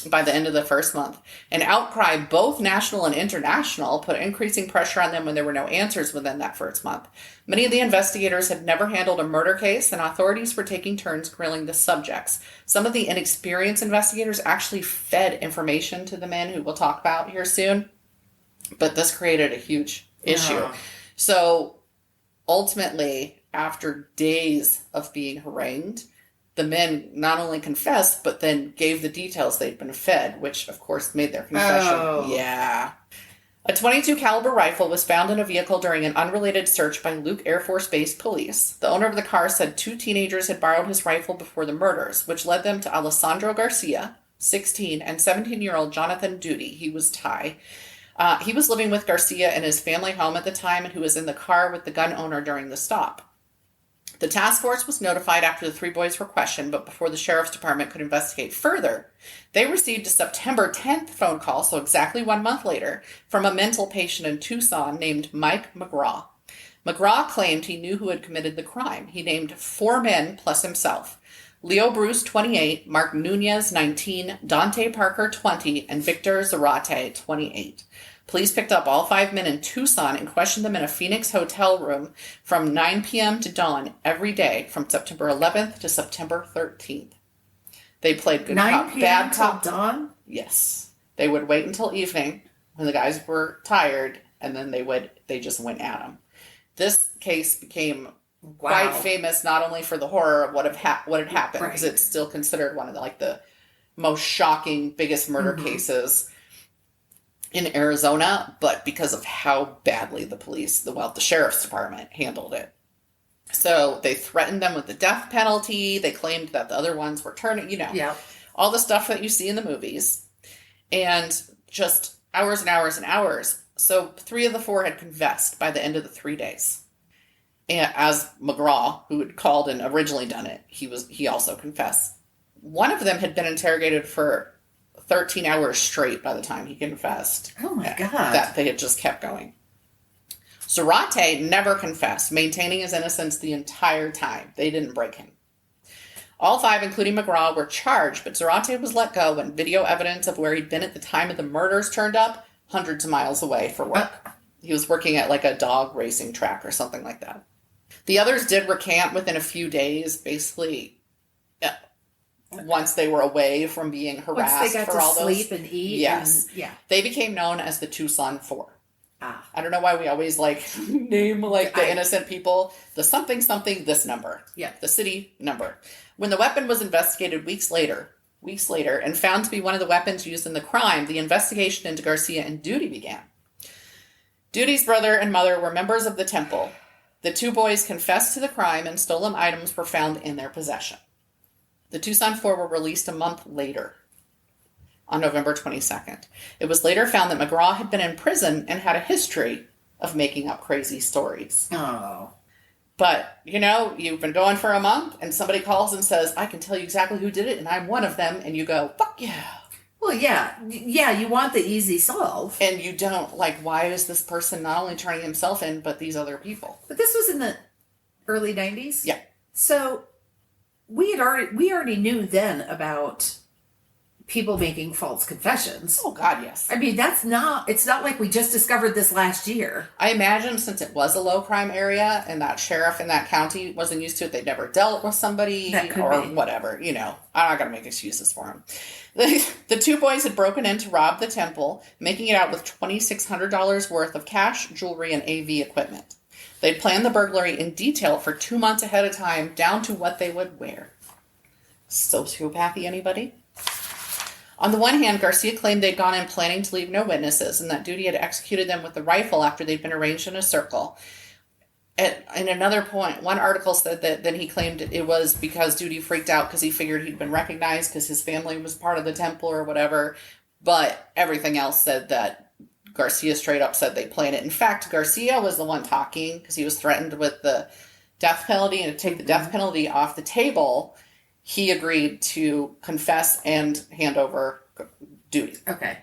By the end of the first month. An outcry, both national and international, put increasing pressure on them when there were no answers within that first month. Many of the investigators had never handled a murder case, and authorities were taking turns grilling the subjects. Some of the inexperienced investigators actually fed information to the men, who we'll talk about here soon. But this created a huge issue. So ultimately, after days of being harangued, the men not only confessed, but then gave the details they'd been fed, which, of course, made their confession. Yeah. A .22 caliber rifle was found in a vehicle during an unrelated search by Luke Air Force Base police. The owner of the car said 2 teenagers had borrowed his rifle before the murders, which led them to Alessandro Garcia, 16, and 17-year-old Jonathan Duty. He was Thai. He was living with Garcia in his family home at the time, and who was in the car with the gun owner during the stop. The task force was notified after the 3 boys were questioned, but before the sheriff's department could investigate further, they received a September 10th phone call, so exactly 1 month later, from a mental patient in Tucson named Mike McGraw. McGraw claimed he knew who had committed the crime. He named 4 men plus himself. Leo Bruce, 28, Mark Nunez, 19, Dante Parker, 20, and Victor Zarate, 28. Police picked up all 5 men in Tucson and questioned them in a Phoenix hotel room from 9 p.m. to dawn every day from September 11th to September 13th. They played good cop, bad cop. Till dawn? Yes. They would wait until evening when the guys were tired, and then they just went at them. This case became quite famous, not only for the horror of what had happened, because it's still considered one of the most shocking, biggest murder cases in Arizona, but because of how badly the sheriff's department handled it. So they threatened them with the death penalty. They claimed that the other ones were turning, all the stuff that you see in the movies. And just hours and hours and hours. So 3 of the 4 had confessed by the end of the 3 days. And as McGraw, who had called and originally done it, he also confessed. One of them had been interrogated for 13 hours straight by the time he confessed. Oh my God. That they had just kept going. Zarate never confessed, maintaining his innocence the entire time. They didn't break him. All 5, including McGraw, were charged, but Zarate was let go when video evidence of where he'd been at the time of the murders turned up hundreds of miles away for work. He was working at a dog racing track or something like that. The others did recant within a few days, basically. Once they were away from being harassed once they got for to all sleep those. And eat. Yes. And, yeah. They became known as the Tucson 4. I don't know why we always name the innocent people. The something, this number. Yeah. The city number. When the weapon was investigated weeks later, and found to be one of the weapons used in the crime, the investigation into Garcia and Duty began. Duty's brother and mother were members of the temple. The 2 boys confessed to the crime and stolen items were found in their possession. The Tucson 4 were released a month later, on November 22nd. It was later found that McGraw had been in prison and had a history of making up crazy stories. Oh. But, you've been going for a month, and somebody calls and says, I can tell you exactly who did it, and I'm one of them, and you go, fuck yeah. Well, yeah. Yeah, you want the easy solve. And you don't, why is this person not only turning himself in, but these other people? But this was in the early 90s? Yeah. So we already knew then about people making false confessions. Oh, God, yes. I mean, it's not like we just discovered this last year. I imagine since it was a low crime area and that sheriff in that county wasn't used to it, they'd never dealt with somebody or whatever, I'm not going to make excuses for him. The 2 boys had broken in to rob the temple, making it out with $2,600 worth of cash, jewelry, and AV equipment. They'd planned the burglary in detail for 2 months ahead of time, down to what they would wear. Sociopathy, anybody? On the one hand, Garcia claimed they'd gone in planning to leave no witnesses and that Duty had executed them with the rifle after they'd been arranged in a circle. In another point, one article said that then he claimed it was because Duty freaked out because he figured he'd been recognized because his family was part of the temple or whatever. But everything else said that Garcia straight up said they planned it. In fact, Garcia was the one talking because he was threatened with the death penalty, and to take the death penalty off the table, he agreed to confess and hand over Duty. Okay.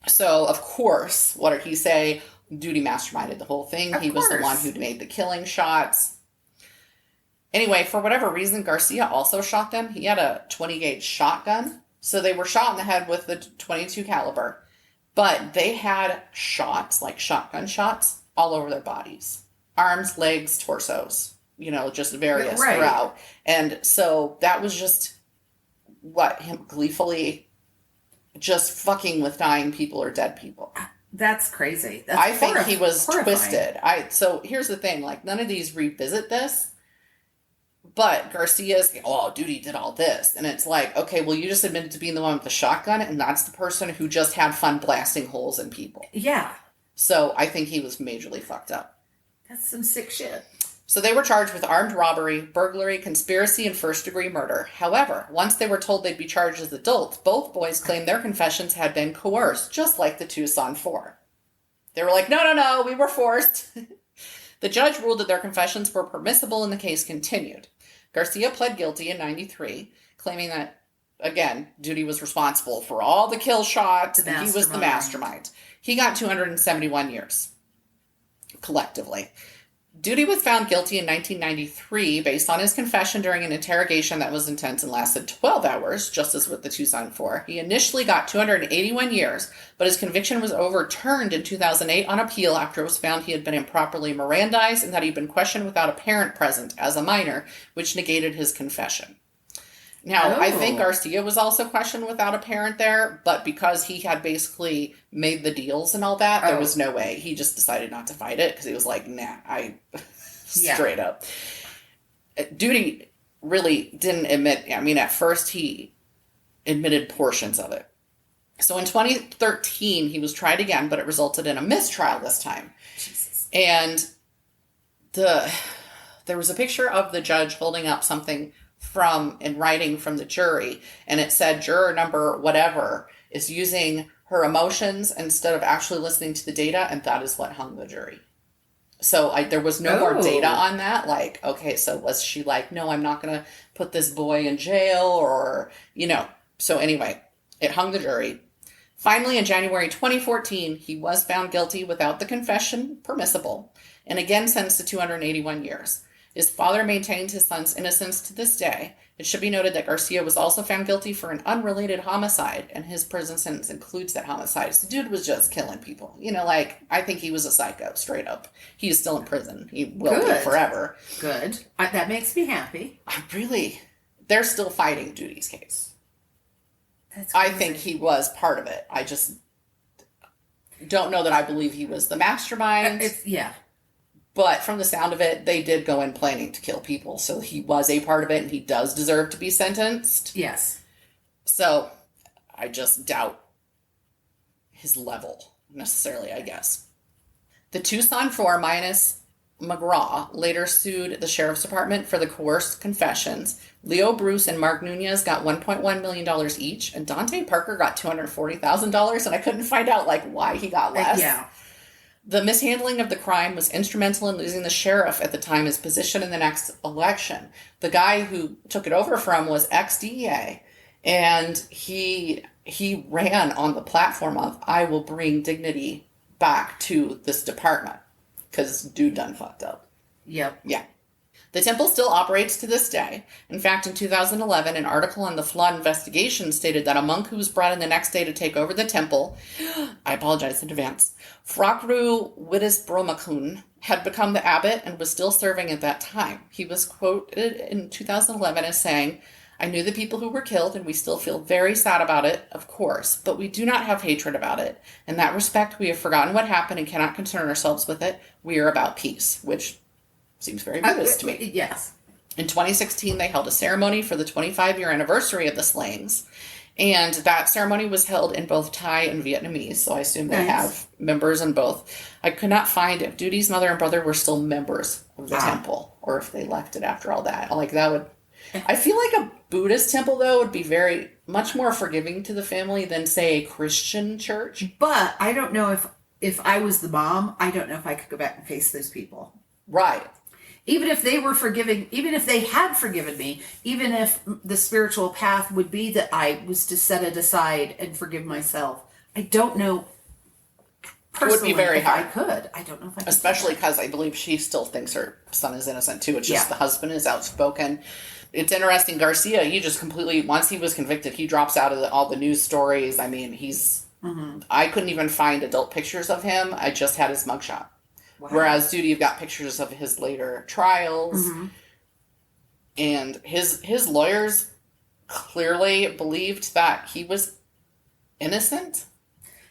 So, of course, what did he say? Duty masterminded the whole thing. He was the one who made the killing shots. Anyway, for whatever reason, Garcia also shot them. He had a 20-gauge shotgun. So they were shot in the head with the .22 caliber. But they had shots, shotgun shots, all over their bodies. Arms, legs, torsos. Just various throughout. And so that was just him gleefully just fucking with dying people or dead people. That's crazy. I think he was twisted. So here's the thing, none of these revisit this, but Garcia's, Duty did all this. And it's okay, well, you just admitted to being the one with the shotgun, and that's the person who just had fun blasting holes in people. Yeah. So I think he was majorly fucked up. That's some sick shit. So they were charged with armed robbery, burglary, conspiracy, and first-degree murder. However, once they were told they'd be charged as adults, both boys claimed their confessions had been coerced, just like the Tucson 4. They were no, we were forced. The judge ruled that their confessions were permissible and the case continued. Garcia pled guilty in 1993, claiming that, again, Duty was responsible for all the kill shots, and he was the mastermind. He got 271 years, collectively. Doody was found guilty in 1993 based on his confession during an interrogation that was intense and lasted 12 hours, just as with the Tucson 4. He initially got 281 years, but his conviction was overturned in 2008 on appeal after it was found he had been improperly Mirandized and that he'd been questioned without a parent present as a minor, which negated his confession. Now, I think Garcia was also questioned without a parent there, but because he had basically made the deals and all that, there was no way. He just decided not to fight it because he was like, nah, straight up. Doody really didn't admit, I mean, at first he admitted portions of it. So in 2013, he was tried again, but it resulted in a mistrial this time. Jesus. And there was a picture of the judge holding up something in writing from the jury, and it said juror number whatever is using her emotions instead of actually listening to the data, and that is what hung the jury. So there was no more data on that. Like, okay, so was she like, no, I'm not going to put this boy in jail, or, So anyway, it hung the jury. Finally, in January 2014, he was found guilty without the confession permissible, and again sentenced to 281 years. His father maintained his son's innocence to this day. It should be noted that Garcia was also found guilty for an unrelated homicide, and his prison sentence includes that homicide. So dude was just killing people. I think he was a psycho, straight up. He is still in prison. He will be forever. Good. That makes me happy. They're still fighting Doody's case. That's crazy. I think he was part of it. I just don't know that I believe he was the mastermind. But from the sound of it, they did go in planning to kill people. So he was a part of it, and he does deserve to be sentenced. Yes. So I just doubt his level, necessarily, I guess. The Tucson 4 minus McGraw later sued the sheriff's department for the coerced confessions. Leo Bruce and Mark Nunez got $1.1 million each, and Dante Parker got $240,000, and I couldn't find out, why he got less. Yeah. The mishandling of the crime was instrumental in losing the sheriff at the time his position in the next election. The guy who took it over from was ex-DEA, and he ran on the platform of, I will bring dignity back to this department, because dude done fucked up. Yep. Yeah. The temple still operates to this day. In fact, in 2011, an article on the Flood investigation stated that a monk who was brought in the next day to take over the temple, I apologize in advance, Frakru Widisbromakun, had become the abbot and was still serving at that time. He was quoted in 2011 as saying, I knew the people who were killed, and we still feel very sad about it, of course, but we do not have hatred about it. In that respect, we have forgotten what happened and cannot concern ourselves with it. We are about peace, which seems very Buddhist to me. Yes. In 2016, they held a ceremony for the 25-year anniversary of the slayings, and that ceremony was held in both Thai and Vietnamese, so I assume they have members in both. I could not find if Doody's mother and brother were still members of the temple, or if they left it after all that. That would... I feel like a Buddhist temple, though, would be very much more forgiving to the family than, say, a Christian church. But I don't know if I was the mom, I don't know if I could go back and face those people. Right. Even if they were forgiving, even if they had forgiven me, even if the spiritual path would be that I was to set it aside and forgive myself, I don't know personally it would be very hard. I could. I don't know if I could. Especially because I believe she still thinks her son is innocent, too. It's just the husband is outspoken. It's interesting. Garcia, he just completely, once he was convicted, he drops out of all the news stories. I mean, he's, I couldn't even find adult pictures of him. I just had his mugshot. Wow. Whereas Doody, you've got pictures of his later trials. And his lawyers clearly believed that he was innocent.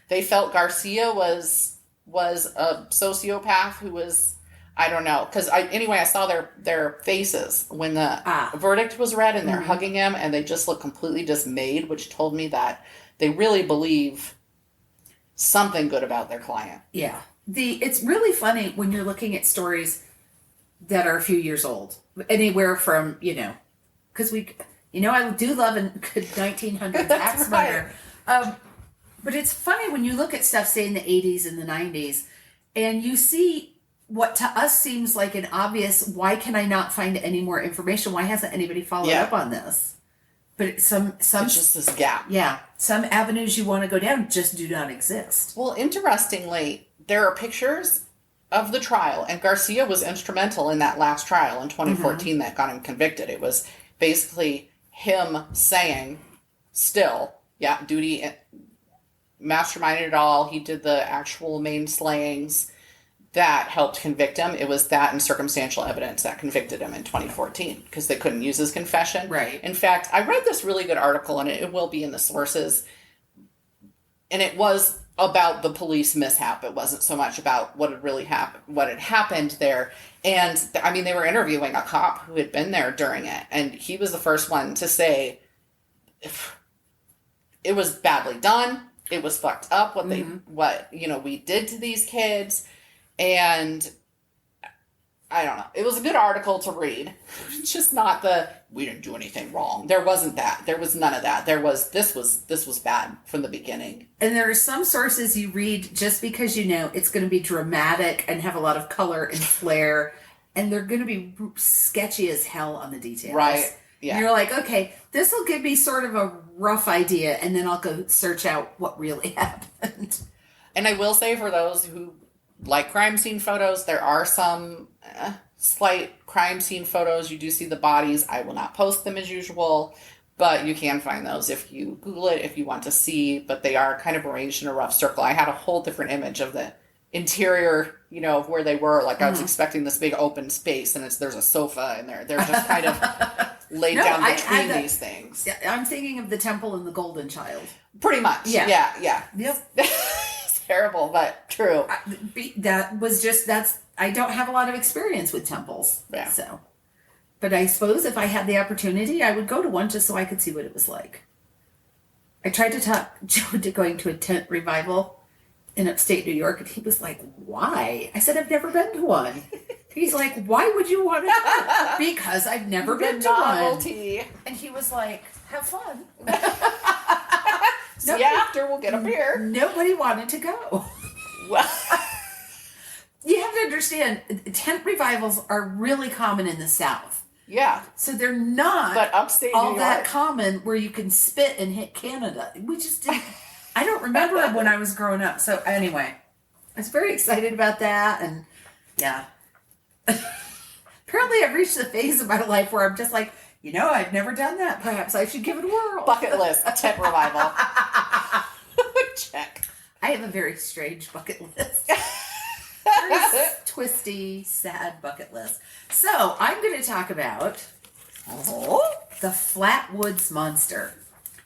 They felt Garcia was a sociopath who was, I don't know. Because I saw their faces when the verdict was read, and they're hugging him, and they just look completely dismayed, which told me that they really believe something good about their client. Yeah. It's really funny when you're looking at stories that are a few years old. Anywhere from, because I do love a good 1900s axe murder. But it's funny when you look at stuff, say, in the 80s and the 90s, and you see what to us seems like an obvious, why can I not find any more information? Why hasn't anybody followed up on this? But it's just this gap. Yeah. Some avenues you want to go down just do not exist. Well, interestingly, there are pictures of the trial, and Garcia was instrumental in that last trial in 2014 that got him convicted. It was basically him saying, still, yeah, Duty masterminded it all. He did the actual main slayings that helped convict him. It was that and circumstantial evidence that convicted him in 2014 because they couldn't use his confession. Right. In fact, I read this really good article, and it will be in the sources, and it was about the police mishap. It wasn't so much about what had really happened, what had happened there. And I mean, they were interviewing a cop who had been there during it, and he was the first one to say it was badly done. It was fucked up what we did to these kids. And I don't know. It was a good article to read. It's just not we didn't do anything wrong. There wasn't that. There was none of that. This was bad from the beginning. And there are some sources you read just because you know it's going to be dramatic and have a lot of color and flair, and they're going to be sketchy as hell on the details. Right. Yeah. And you're like, okay, this will give me sort of a rough idea, and then I'll go search out what really happened. And I will say, for those who like crime scene photos, there are some slight crime scene photos. You do see the bodies. I will not post them as usual, but you can find those if you Google it, if you want to see. But they are kind of arranged in a rough circle. I had a whole different image of the interior, of where they were. Like I was expecting this big open space, and there's a sofa in there. They're just kind of laid down between these things. I'm thinking of the temple and the golden child. Pretty much. Yeah. Yep. It's terrible, but true. I don't have a lot of experience with temples. Yeah. So, but I suppose if I had the opportunity, I would go to one just so I could see what it was like. I tried to talk Joe into going to a tent revival in upstate New York, and he was like, why? I said, I've never been to one. He's like, why would you want to go? Because I've never been to one. And he was like, have fun. See you after, we'll get a beer. Nobody wanted to go. Well, you have to understand, tent revivals are really common in the South. Yeah. So they're not but upstate all New that York. Common where you can spit and hit Canada. We just didn't. I don't remember when I was growing up. So anyway, I was very excited about that. And yeah. Apparently I've reached the phase of my life where I'm just like, I've never done that. Perhaps I should give it a whirl. Bucket list, tent revival. Check. I have a very strange bucket list. Very twisty, sad bucket list. So I'm going to talk about the Flatwoods Monster.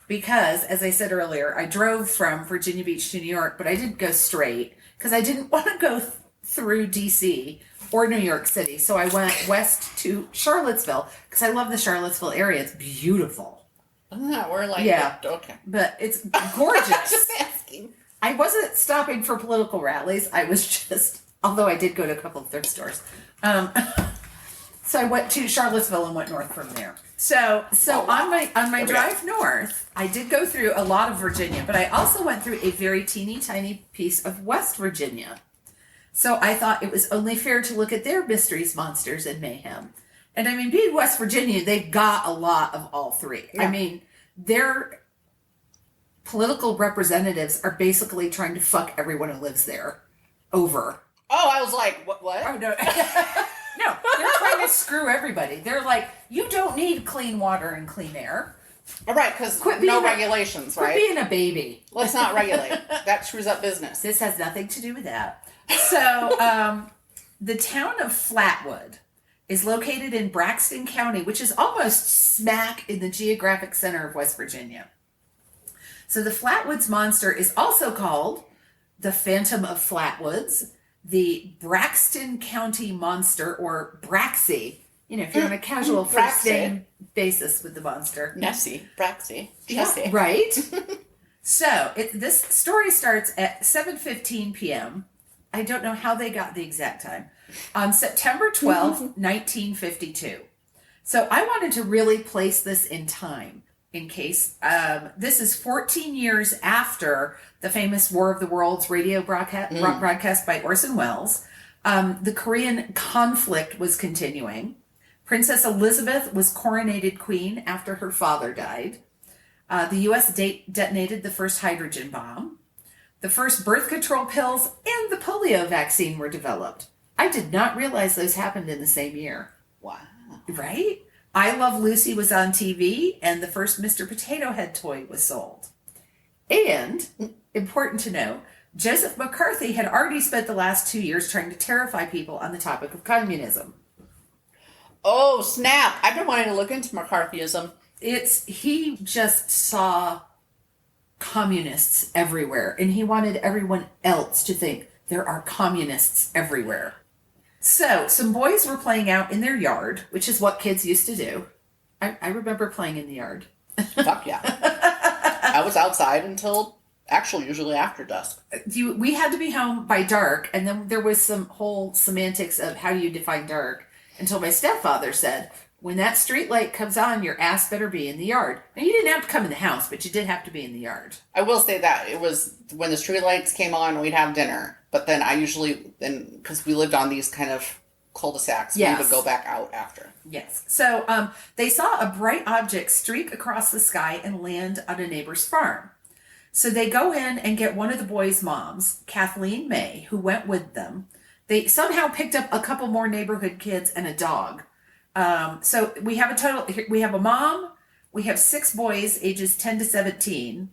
Because, as I said earlier, I drove from Virginia Beach to New York, but I didn't go straight because I didn't want to go through D.C. or New York City. So I went west to Charlottesville because I love the Charlottesville area. It's beautiful. Isn't that where, okay. But it's gorgeous. Just asking. I wasn't stopping for political rallies. I was just, although I did go to a couple of thrift stores. So I went to Charlottesville and went north from there. So on my drive north, I did go through a lot of Virginia, but I also went through a very teeny tiny piece of West Virginia. So I thought it was only fair to look at their mysteries, monsters, and mayhem. And I mean, being West Virginia, they've got a lot of all three. Yeah. I mean, their political representatives are basically trying to fuck everyone who lives there over. Oh, I was like, what? Oh, no. No, they're trying to screw everybody. They're like, you don't need clean water and clean air. All right, because no regulations, right? Quit being a baby. Let's not regulate. That screws up business. This has nothing to do with that. So, the town of Flatwood is located in Braxton County, which is almost smack in the geographic center of West Virginia. So the Flatwoods Monster is also called the Phantom of Flatwoods, the Braxton County Monster, or Braxy. If you're on a casual first name basis with the monster. Nessie, Braxy, Jessie. Yeah, right? So this story starts at 7:15 p.m. I don't know how they got the exact time. On September 12th, 1952. So I wanted to really place this in time in case. This is 14 years after the famous War of the Worlds radio broadcast by Orson Welles. The Korean conflict was continuing. Princess Elizabeth was coronated queen after her father died. The U.S. detonated the first hydrogen bomb. The first birth control pills and the polio vaccine were developed. I did not realize those happened in the same year. Wow. Right? I Love Lucy was on TV, and the first Mr. Potato Head toy was sold. And, important to know, Joseph McCarthy had already spent the last 2 years trying to terrify people on the topic of communism. Oh, snap. I've been wanting to look into McCarthyism. He just saw communists everywhere, and he wanted everyone else to think there are communists everywhere. So, some boys were playing out in their yard, which is what kids used to do. I remember playing in the yard. Fuck yeah. I was outside until, actually, usually after dusk. We had to be home by dark, and then there was some whole semantics of how do you define dark, until my stepfather said, when that street light comes on, your ass better be in the yard. Now, you didn't have to come in the house, but you did have to be in the yard. I will say that it was when the street lights came on, we'd have dinner. But then I usually, because we lived on these kind of cul-de-sacs, yes, we would go back out after. Yes. So they saw a bright object streak across the sky and land on a neighbor's farm. So they go in and get one of the boys' moms, Kathleen May, who went with them. They somehow picked up a couple more neighborhood kids and a dog. So we have we have a mom, we have 6 boys ages 10 to 17,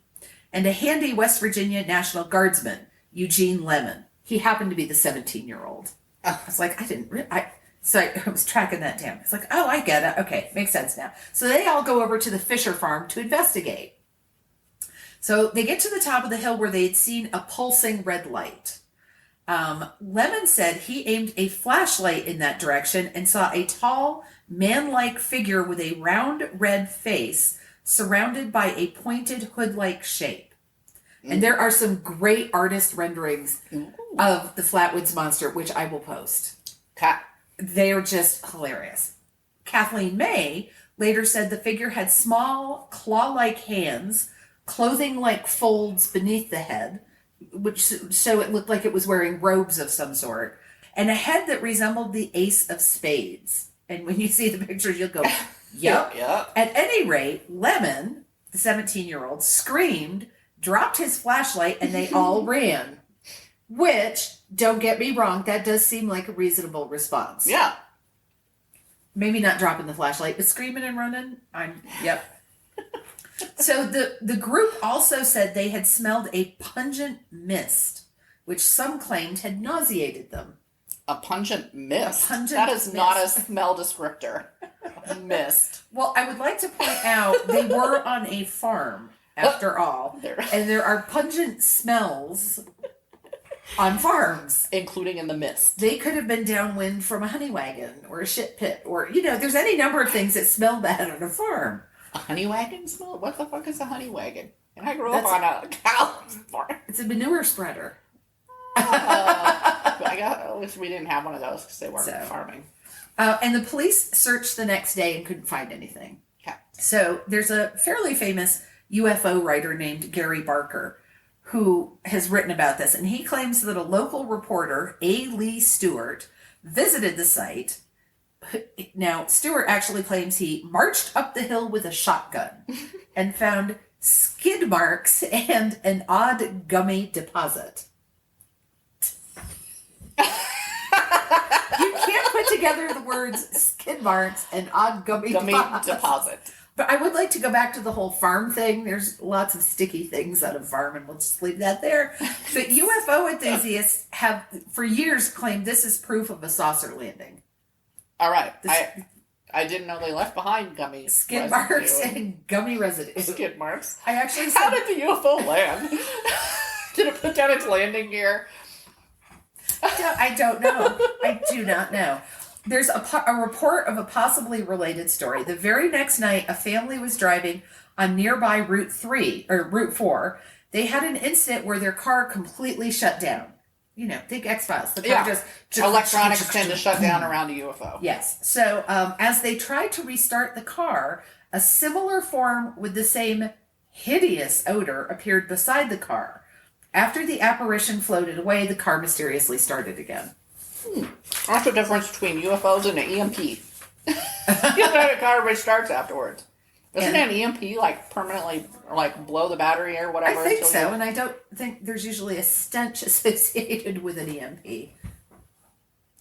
and a handy West Virginia National Guardsman, Eugene Lemon. He happened to be the 17-year-old. I was like, I was tracking that down. It's like, oh, I get it. Okay, makes sense now. So they all go over to the Fisher farm to investigate. So they get to the top of the hill where they'd seen a pulsing red light. Lemon said he aimed a flashlight in that direction and saw a tall, man-like figure with a round red face surrounded by a pointed hood-like shape. And there are some great artist renderings of the Flatwoods Monster, which I will post. They are just hilarious. Kathleen May later said the figure had small, claw-like hands, clothing like folds beneath the head, so it looked like it was wearing robes of some sort, and a head that resembled the ace of spades. And when you see the pictures, you'll go, yep. Yep. At any rate, Lemon, the 17-year-old, screamed, dropped his flashlight, and they all ran. Which, don't get me wrong, that does seem like a reasonable response. Yeah. Maybe not dropping the flashlight, but screaming and running. Yep. So the group also said they had smelled a pungent mist, which some claimed had nauseated them. A pungent mist? That is not a smell descriptor. Mist. Well, I would like to point out they were on a farm, after all. And there are pungent smells on farms. Including in the mist. They could have been downwind from a honey wagon or a shit pit or, there's any number of things that smell bad on a farm. A honey wagon smell? What the fuck is a honey wagon? And I grew up on a cow farm. It's a manure spreader. I wish we didn't have one of those because they weren't farming. And the police searched the next day and couldn't find anything. Okay. So there's a fairly famous UFO writer named Gary Barker who has written about this. And he claims that a local reporter, A. Lee Stewart, visited the site. Now, Stewart actually claims he marched up the hill with a shotgun and found skid marks and an odd gummy deposit. You can't put together the words skid marks and odd gummy deposit. But I would like to go back to the whole farm thing. There's lots of sticky things on a farm, and we'll just leave that there. But UFO enthusiasts have, for years, claimed this is proof of a saucer landing. All right. I didn't know they left behind gummy skid marks and gummy residue. Skid marks. I actually How did the UFO land? Did it put down its landing gear? I don't know. I do not know. There's a report of a possibly related story. The very next night, a family was driving on nearby Route 4. They had an incident where their car completely shut down. Think X-Files. The car just electronics tend to shut down around a UFO. Yes. So as they tried to restart the car, a similar form with the same hideous odor appeared beside the car. After the apparition floated away, the car mysteriously started again. That's the difference between UFOs and an EMP. The car restarts afterwards. Doesn't an EMP permanently blow the battery or whatever? I think so, and I don't think there's usually a stench associated with an EMP.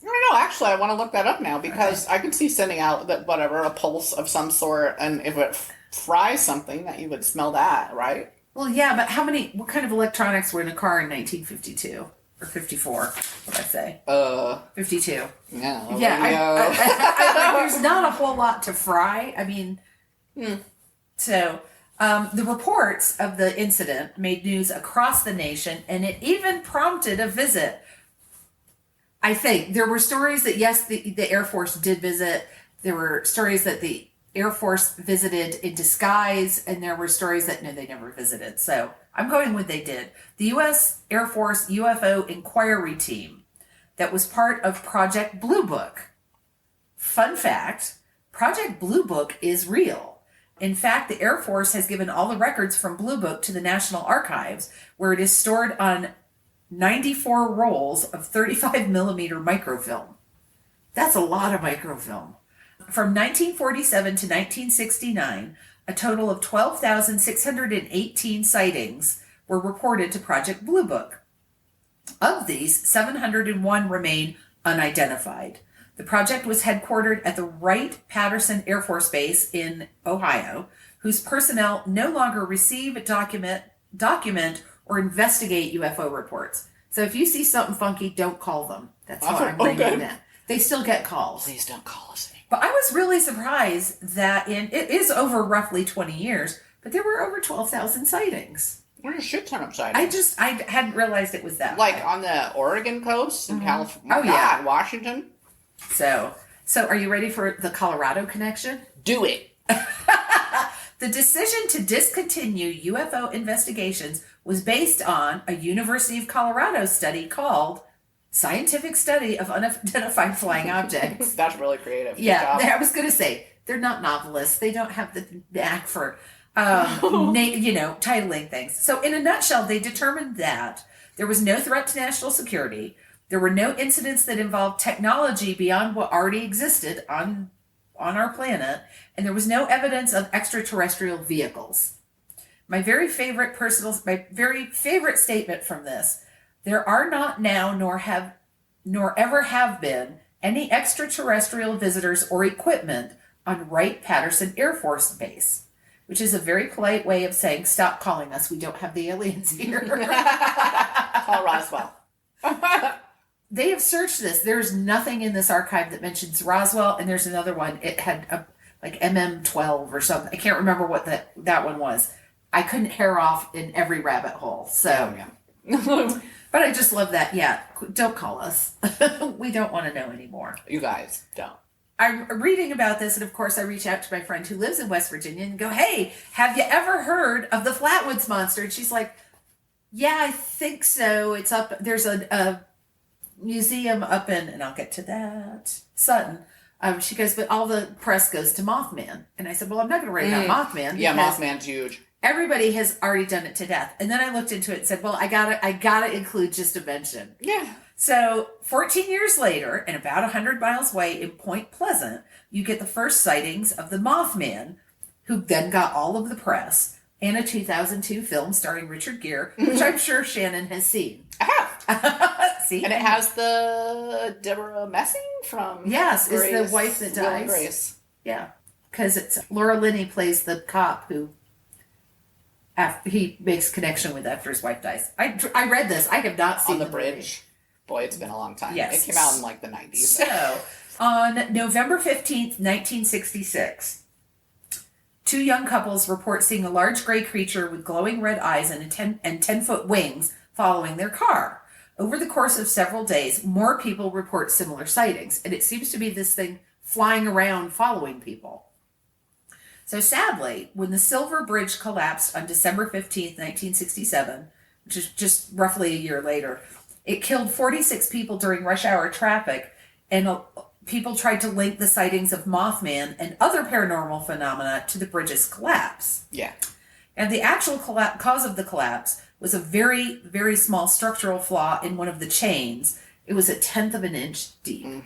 I don't know. Actually, I want to look that up now because I could see sending out that whatever a pulse of some sort, and if it fries something, that you would smell that, right? Well, yeah, but what kind of electronics were in a car in 1952 or 54? What I say? 52. Yeah. Yeah. There's not a whole lot to fry. I mean, so the reports of the incident made news across the nation, and it even prompted a visit. I think there were stories that, yes, the Air Force did visit. There were stories that the Air Force visited in disguise, and there were stories that, no, they never visited. So I'm going with they did. The U.S. Air Force UFO Inquiry Team that was part of Project Blue Book. Fun fact, Project Blue Book is real. In fact, the Air Force has given all the records from Blue Book to the National Archives, where it is stored on 94 rolls of 35 millimeter microfilm. That's a lot of microfilm. From 1947 to 1969, a total of 12,618 sightings were reported to Project Blue Book. Of these, 701 remain unidentified. The project was headquartered at the Wright-Patterson Air Force Base in Ohio, whose personnel no longer receive, document, or investigate UFO reports. So if you see something funky, don't call them. That's how I'm bringing that. They still get calls. Please don't call us anymore. But I was really surprised that it is over roughly 20 years, but there were over 12,000 sightings. There's a shit ton of sightings. I hadn't realized it was that like high. On the Oregon coast in California. Oh, yeah. Washington. So are you ready for the Colorado connection? Do it. The decision to discontinue UFO investigations was based on a University of Colorado study called Scientific Study of Unidentified Flying Objects. That's really creative. Yeah, I was going to say, they're not novelists. They don't have the knack for, titling things. So in a nutshell, they determined that there was no threat to national security. There were no incidents that involved technology beyond what already existed on our planet, and there was no evidence of extraterrestrial vehicles. My very favorite statement from this: there are not now, nor ever have been, any extraterrestrial visitors or equipment on Wright-Patterson Air Force Base, which is a very polite way of saying, stop calling us, we don't have the aliens here. Call Roswell. They have searched this. There's nothing in this archive that mentions Roswell, and there's another one. It had like MM12 or something. I can't remember what that one was. I couldn't hair off in every rabbit hole. So, yeah. But I just love that. Yeah, don't call us. We don't want to know anymore. You guys don't. I'm reading about this, and of course I reach out to my friend who lives in West Virginia and go, hey, have you ever heard of the Flatwoods Monster? And she's like, yeah, I think so. It's up. There's a museum up in, and I'll get to that, Sutton. She goes, but all the press goes to Mothman. And I said, well, I'm not going to write about Mothman. Yeah, Mothman's huge. Everybody has already done it to death. And then I looked into it and said, well, I gotta include just a mention. Yeah. So 14 years later, and about 100 miles away in Point Pleasant, you get the first sightings of the Mothman, who then got all of the press, and a 2002 film starring Richard Gere, which I'm sure Shannon has seen. I have. See? And it has the Deborah Messing from Yes, Grace, is the wife that dies. Grace. Yeah. Because it's Laura Linney plays the cop who he makes connection with after his wife dies. I read this. I have not seen On the bridge. Boy, it's been a long time. Yes. It came out in like the 90s. So, on November 15th, 1966, two young couples report seeing a large gray creature with glowing red eyes and 10-foot wings following their car. Over the course of several days, more people report similar sightings, and it seems to be this thing flying around following people. So sadly, when the Silver Bridge collapsed on December 15th, 1967, which is just roughly a year later, it killed 46 people during rush hour traffic, and people tried to link the sightings of Mothman and other paranormal phenomena to the bridge's collapse. Yeah. And the actual cause of the collapse was a very, very small structural flaw in one of the chains. It was 1/10 of an inch deep.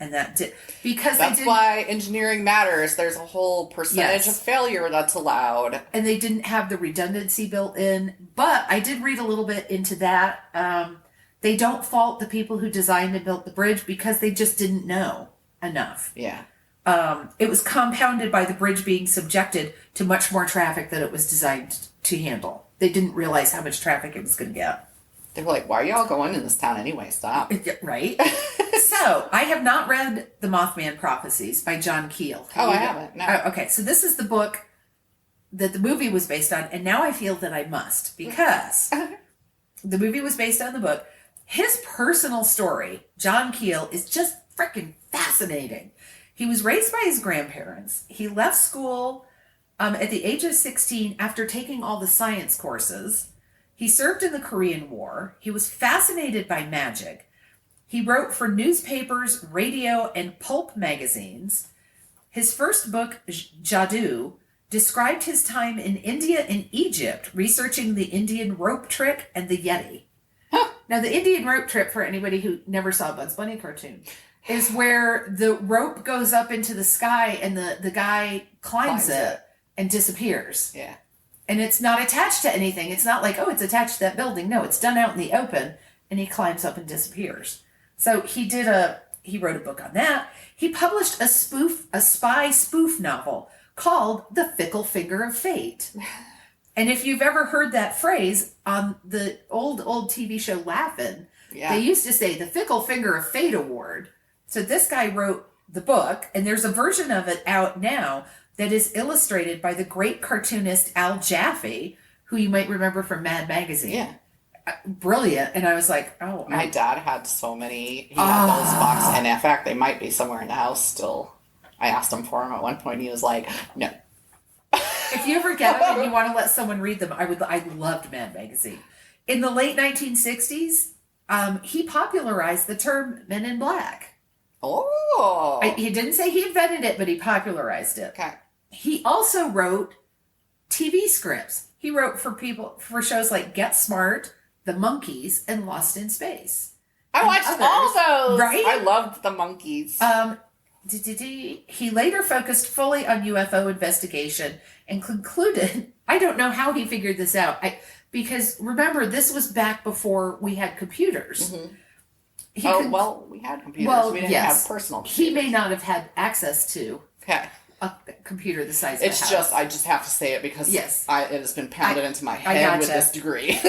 And that did, because that's why engineering matters. There's a whole percentage of failure that's allowed. And they didn't have the redundancy built in. But I did read a little bit into that. they don't fault the people who designed and built the bridge because they just didn't know enough. Yeah. It was compounded by the bridge being subjected to much more traffic than it was designed to handle. They didn't realize how much traffic it was going to get. They were like, why are y'all going in this town anyway? Stop. Right? So, I have not read The Mothman Prophecies by John Keel. I haven't. No. Okay, so this is the book that the movie was based on, and now I feel that I must, because the movie was based on the book. His personal story, John Keel, is just freaking fascinating. He was raised by his grandparents. He left school at the age of 16 after taking all the science courses. He served in the Korean War. He was fascinated by magic. He wrote for newspapers, radio, and pulp magazines. His first book, Jadoo, described his time in India and Egypt, researching the Indian rope trick and the Yeti. Now, the Indian rope trick, for anybody who never saw a Bugs Bunny cartoon, is where the rope goes up into the sky and the guy climbs it and disappears. Yeah. And it's not attached to anything. It's not like, oh, it's attached to that building. No, it's done out in the open, and he climbs up and disappears. So he wrote a book on that. He published a spy spoof novel called The Fickle Finger of Fate. And if you've ever heard that phrase on the old TV show Laugh-In, they used to say the Fickle Finger of Fate Award. So this guy wrote the book, and there's a version of it out now that is illustrated by the great cartoonist Al Jaffe, who you might remember from Mad Magazine. Yeah. Brilliant. And I was like, oh. My dad had so many. He had those boxes. And in fact, they might be somewhere in the house still. I asked him for them at one point. He was like, no. If you ever get them and you want to let someone read them, I loved Mad Magazine. In the late 1960s, he popularized the term Men in Black. Oh. He didn't say he invented it, but he popularized it. Okay. He also wrote TV scripts. He wrote for shows like Get Smart, The Monkees, and Lost in Space. I watched all those. Right? I loved the Monkees. He later focused fully on UFO investigation and concluded, I don't know how he figured this out, because remember, this was back before we had computers. Mm-hmm. We had computers. Well, we didn't have personal computers. He may not have had access to a computer the size of a house. I just have to say it because it has been pounded into my head gotcha. with this degree.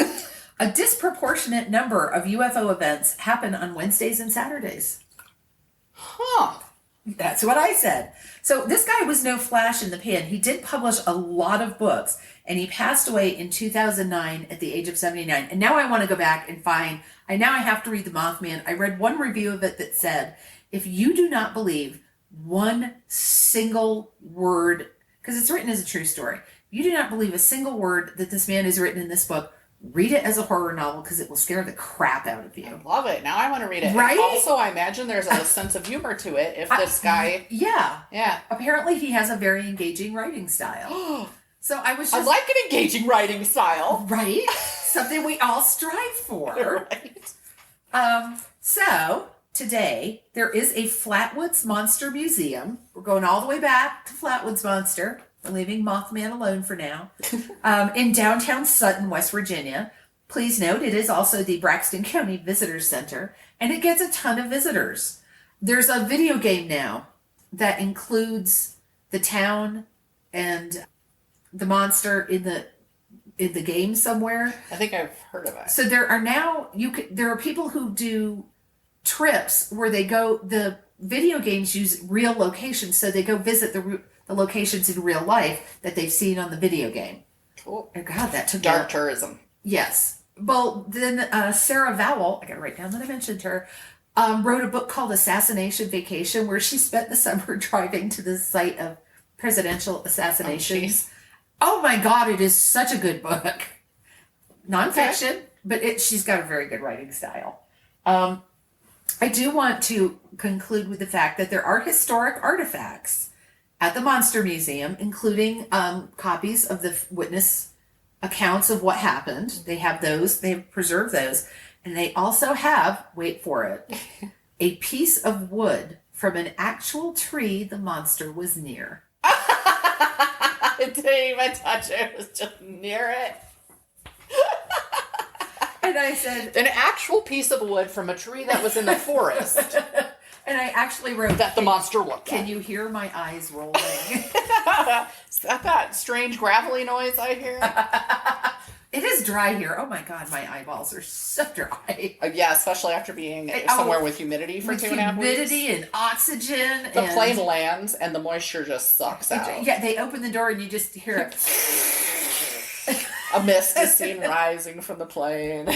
A disproportionate number of UFO events happen on Wednesdays and Saturdays. Huh. That's what I said. So this guy was no flash in the pan. He did publish a lot of books, and he passed away in 2009 at the age of 79. And now I want to go back and find, I have to read The Mothman. I read one review of it that said, if you do not believe one single word, because it's written as a true story, you do not believe a single word that this man has written in this book, read it as a horror novel because it will scare the crap out of you. I love it. Now I want to read it. Right? And also, I imagine there's a sense of humor to it if this guy... Yeah. Yeah. Apparently he has a very engaging writing style. So I was just... I like an engaging writing style. Right? Something we all strive for. Right. So, today, there is a Flatwoods Monster Museum. We're going all the way back to Flatwoods Monster. We're leaving Mothman alone for now. In downtown Sutton, West Virginia. Please note, it is also the Braxton County Visitors Center, and it gets a ton of visitors. There's a video game now that includes the town and the monster in the game somewhere. I think I've heard of it. So there are now there are people who do trips where they go. The video games use real locations, so they go visit the locations in real life that they've seen on the video game. Cool. Oh God, that took dark tourism. Yes. Well, then Sarah Vowell, I gotta write down that I mentioned her, wrote a book called Assassination Vacation, where she spent the summer driving to the site of presidential assassinations. Oh my God, it is such a good book. Nonfiction, but she's got a very good writing style. I do want to conclude with the fact that there are historic artifacts at the Monster Museum, including copies of the witness accounts of what happened. They have those. They have preserved those. And they also have, wait for it, a piece of wood from an actual tree the monster was near. It didn't even touch it. It was just near it. And I said, an actual piece of wood from a tree that was in the forest. And I actually wrote that the monster looked at. Can you hear my eyes rolling? Is that that strange gravelly noise I hear? It is dry here. Oh my God, my eyeballs are so dry. Yeah, especially after being somewhere with humidity for 2.5 weeks. Humidity and oxygen. The plane lands and the moisture just sucks out. Yeah, they open the door and you just hear it. A mist is seen rising from the plane.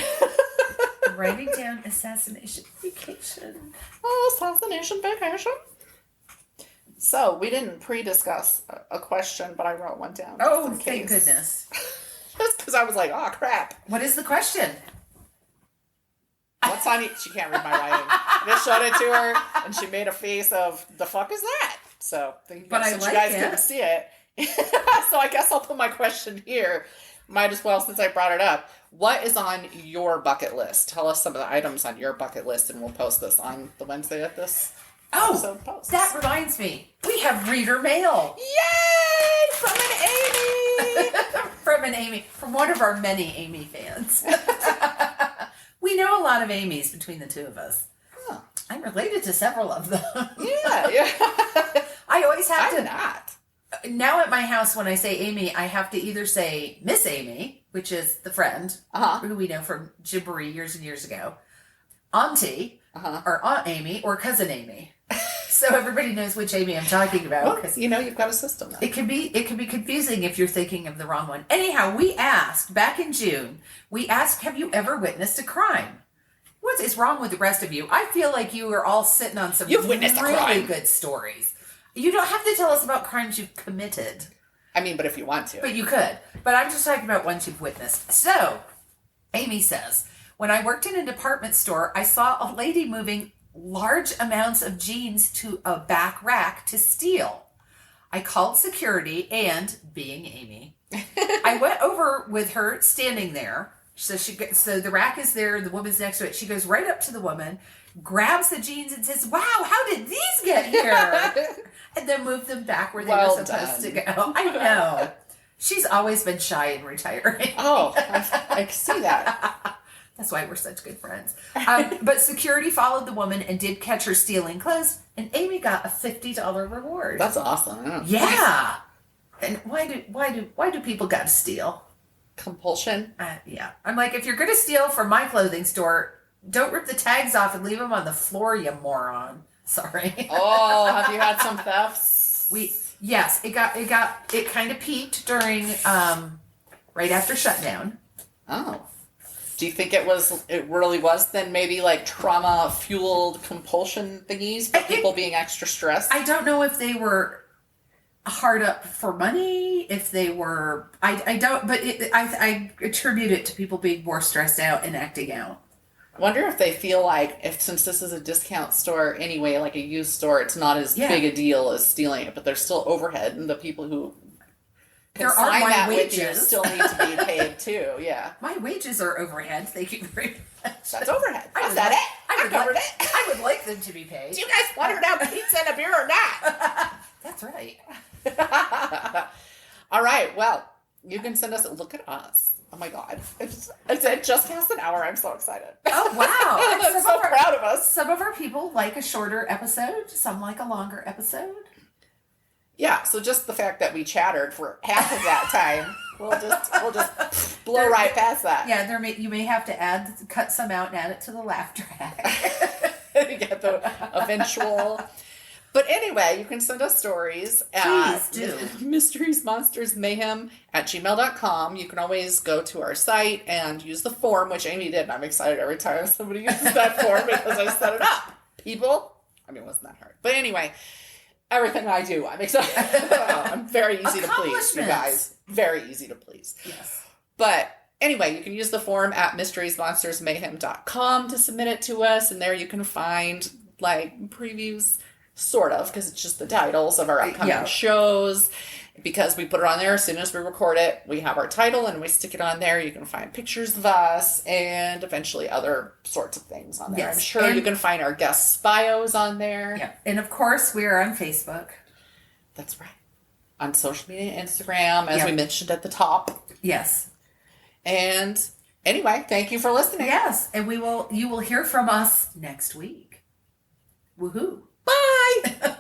I'm writing down assassination vacation. Oh, assassination vacation. So, we didn't pre-discuss a question, but I wrote one down. Oh, thank goodness. Just because I was like, oh, crap. What is the question? What's on She can't read my writing. I just showed it to her, and she made a face of, the fuck is that? So, since you guys couldn't see it. So, I guess I'll put my question here. Might as well, since I brought it up. What is on your bucket list? Tell us some of the items on your bucket list, and we'll post this on the Wednesday that this episode posts. That reminds me. We have reader mail. Yay! From an Amy! From one of our many Amy fans. We know a lot of Amy's between the two of us. Huh. I'm related to several of them. Yeah. I always have I'm not. Now at my house, when I say Amy, I have to either say Miss Amy, which is the friend who we know from Gibbery years and years ago, Auntie, or Aunt Amy, or Cousin Amy. So everybody knows which Amy I'm talking about. Well, you've got a system now. It can be confusing if you're thinking of the wrong one. Anyhow, we asked, back in June, have you ever witnessed a crime? What is wrong with the rest of you? I feel like you are all sitting on some really good stories. You don't have to tell us about crimes you've committed. I mean, but if you want to. But you could. But I'm just talking about ones you've witnessed. So, Amy says, when I worked in a department store, I saw a lady moving large amounts of jeans to a back rack to steal. I called security and, being Amy, I went over with her standing there. So the rack is there, the woman's next to it. She goes right up to the woman, grabs the jeans and says, "Wow, how did these get here?" And then moved them back where they were supposed to go. I know. She's always been shy and retiring. Oh, I see that. That's why we're such good friends. But security followed the woman and did catch her stealing clothes, and Amy got a $50 reward. That's awesome. Yeah. And why do people got to steal? Compulsion. Yeah. I'm like, if you're going to steal from my clothing store, don't rip the tags off and leave them on the floor, you moron. Sorry. Oh, have you had some thefts? Yes, it kind of peaked during right after shutdown. Oh. Do you think it really was then maybe like trauma fueled compulsion thingies, but people being extra stressed? I don't know if they were hard up for money, if they were I don't, but I attribute it to people being more stressed out and acting out. I wonder if they feel like, since this is a discount store anyway, like a used store, it's not as big a deal as stealing it, but there's still overhead, and the people who consign that with you still need to be paid too. Yeah, my wages are overhead. Thank you very much. That's overhead. I covered it. I would like them to be paid. Do you guys want to have pizza and a beer or not? That's right. All right. Well, you can send us. Look at us. Oh my God. It's just past an hour. I'm so excited. Oh, wow. I'm so proud of us. Some of our people like a shorter episode. Some like a longer episode. Yeah. So just the fact that we chattered for half of that time, we'll just blow right past that. Yeah. You may have to cut some out and add it to the laugh track. You get the eventual. But anyway, you can send us stories at mysteriesmonstersmayhem@gmail.com. You can always go to our site and use the form, which Amy did. And I'm excited every time somebody uses that form because I set it up. People, I mean, it wasn't that hard. But anyway, everything I do, I'm excited. I'm very easy to please, you guys. Very easy to please. Yes. But anyway, you can use the form at mysteriesmonstersmayhem.com to submit it to us. And there you can find like previews. Sort of, because it's just the titles of our upcoming shows. Because we put it on there as soon as we record it, we have our title and we stick it on there. You can find pictures of us and eventually other sorts of things on there. Yes. I'm sure you can find our guest bios on there. Yeah. And of course, we are on Facebook. That's right. On social media, Instagram, as we mentioned at the top. Yes. And Anyway, thank you for listening. Yes, and you will hear from us next week. Woohoo. Bye.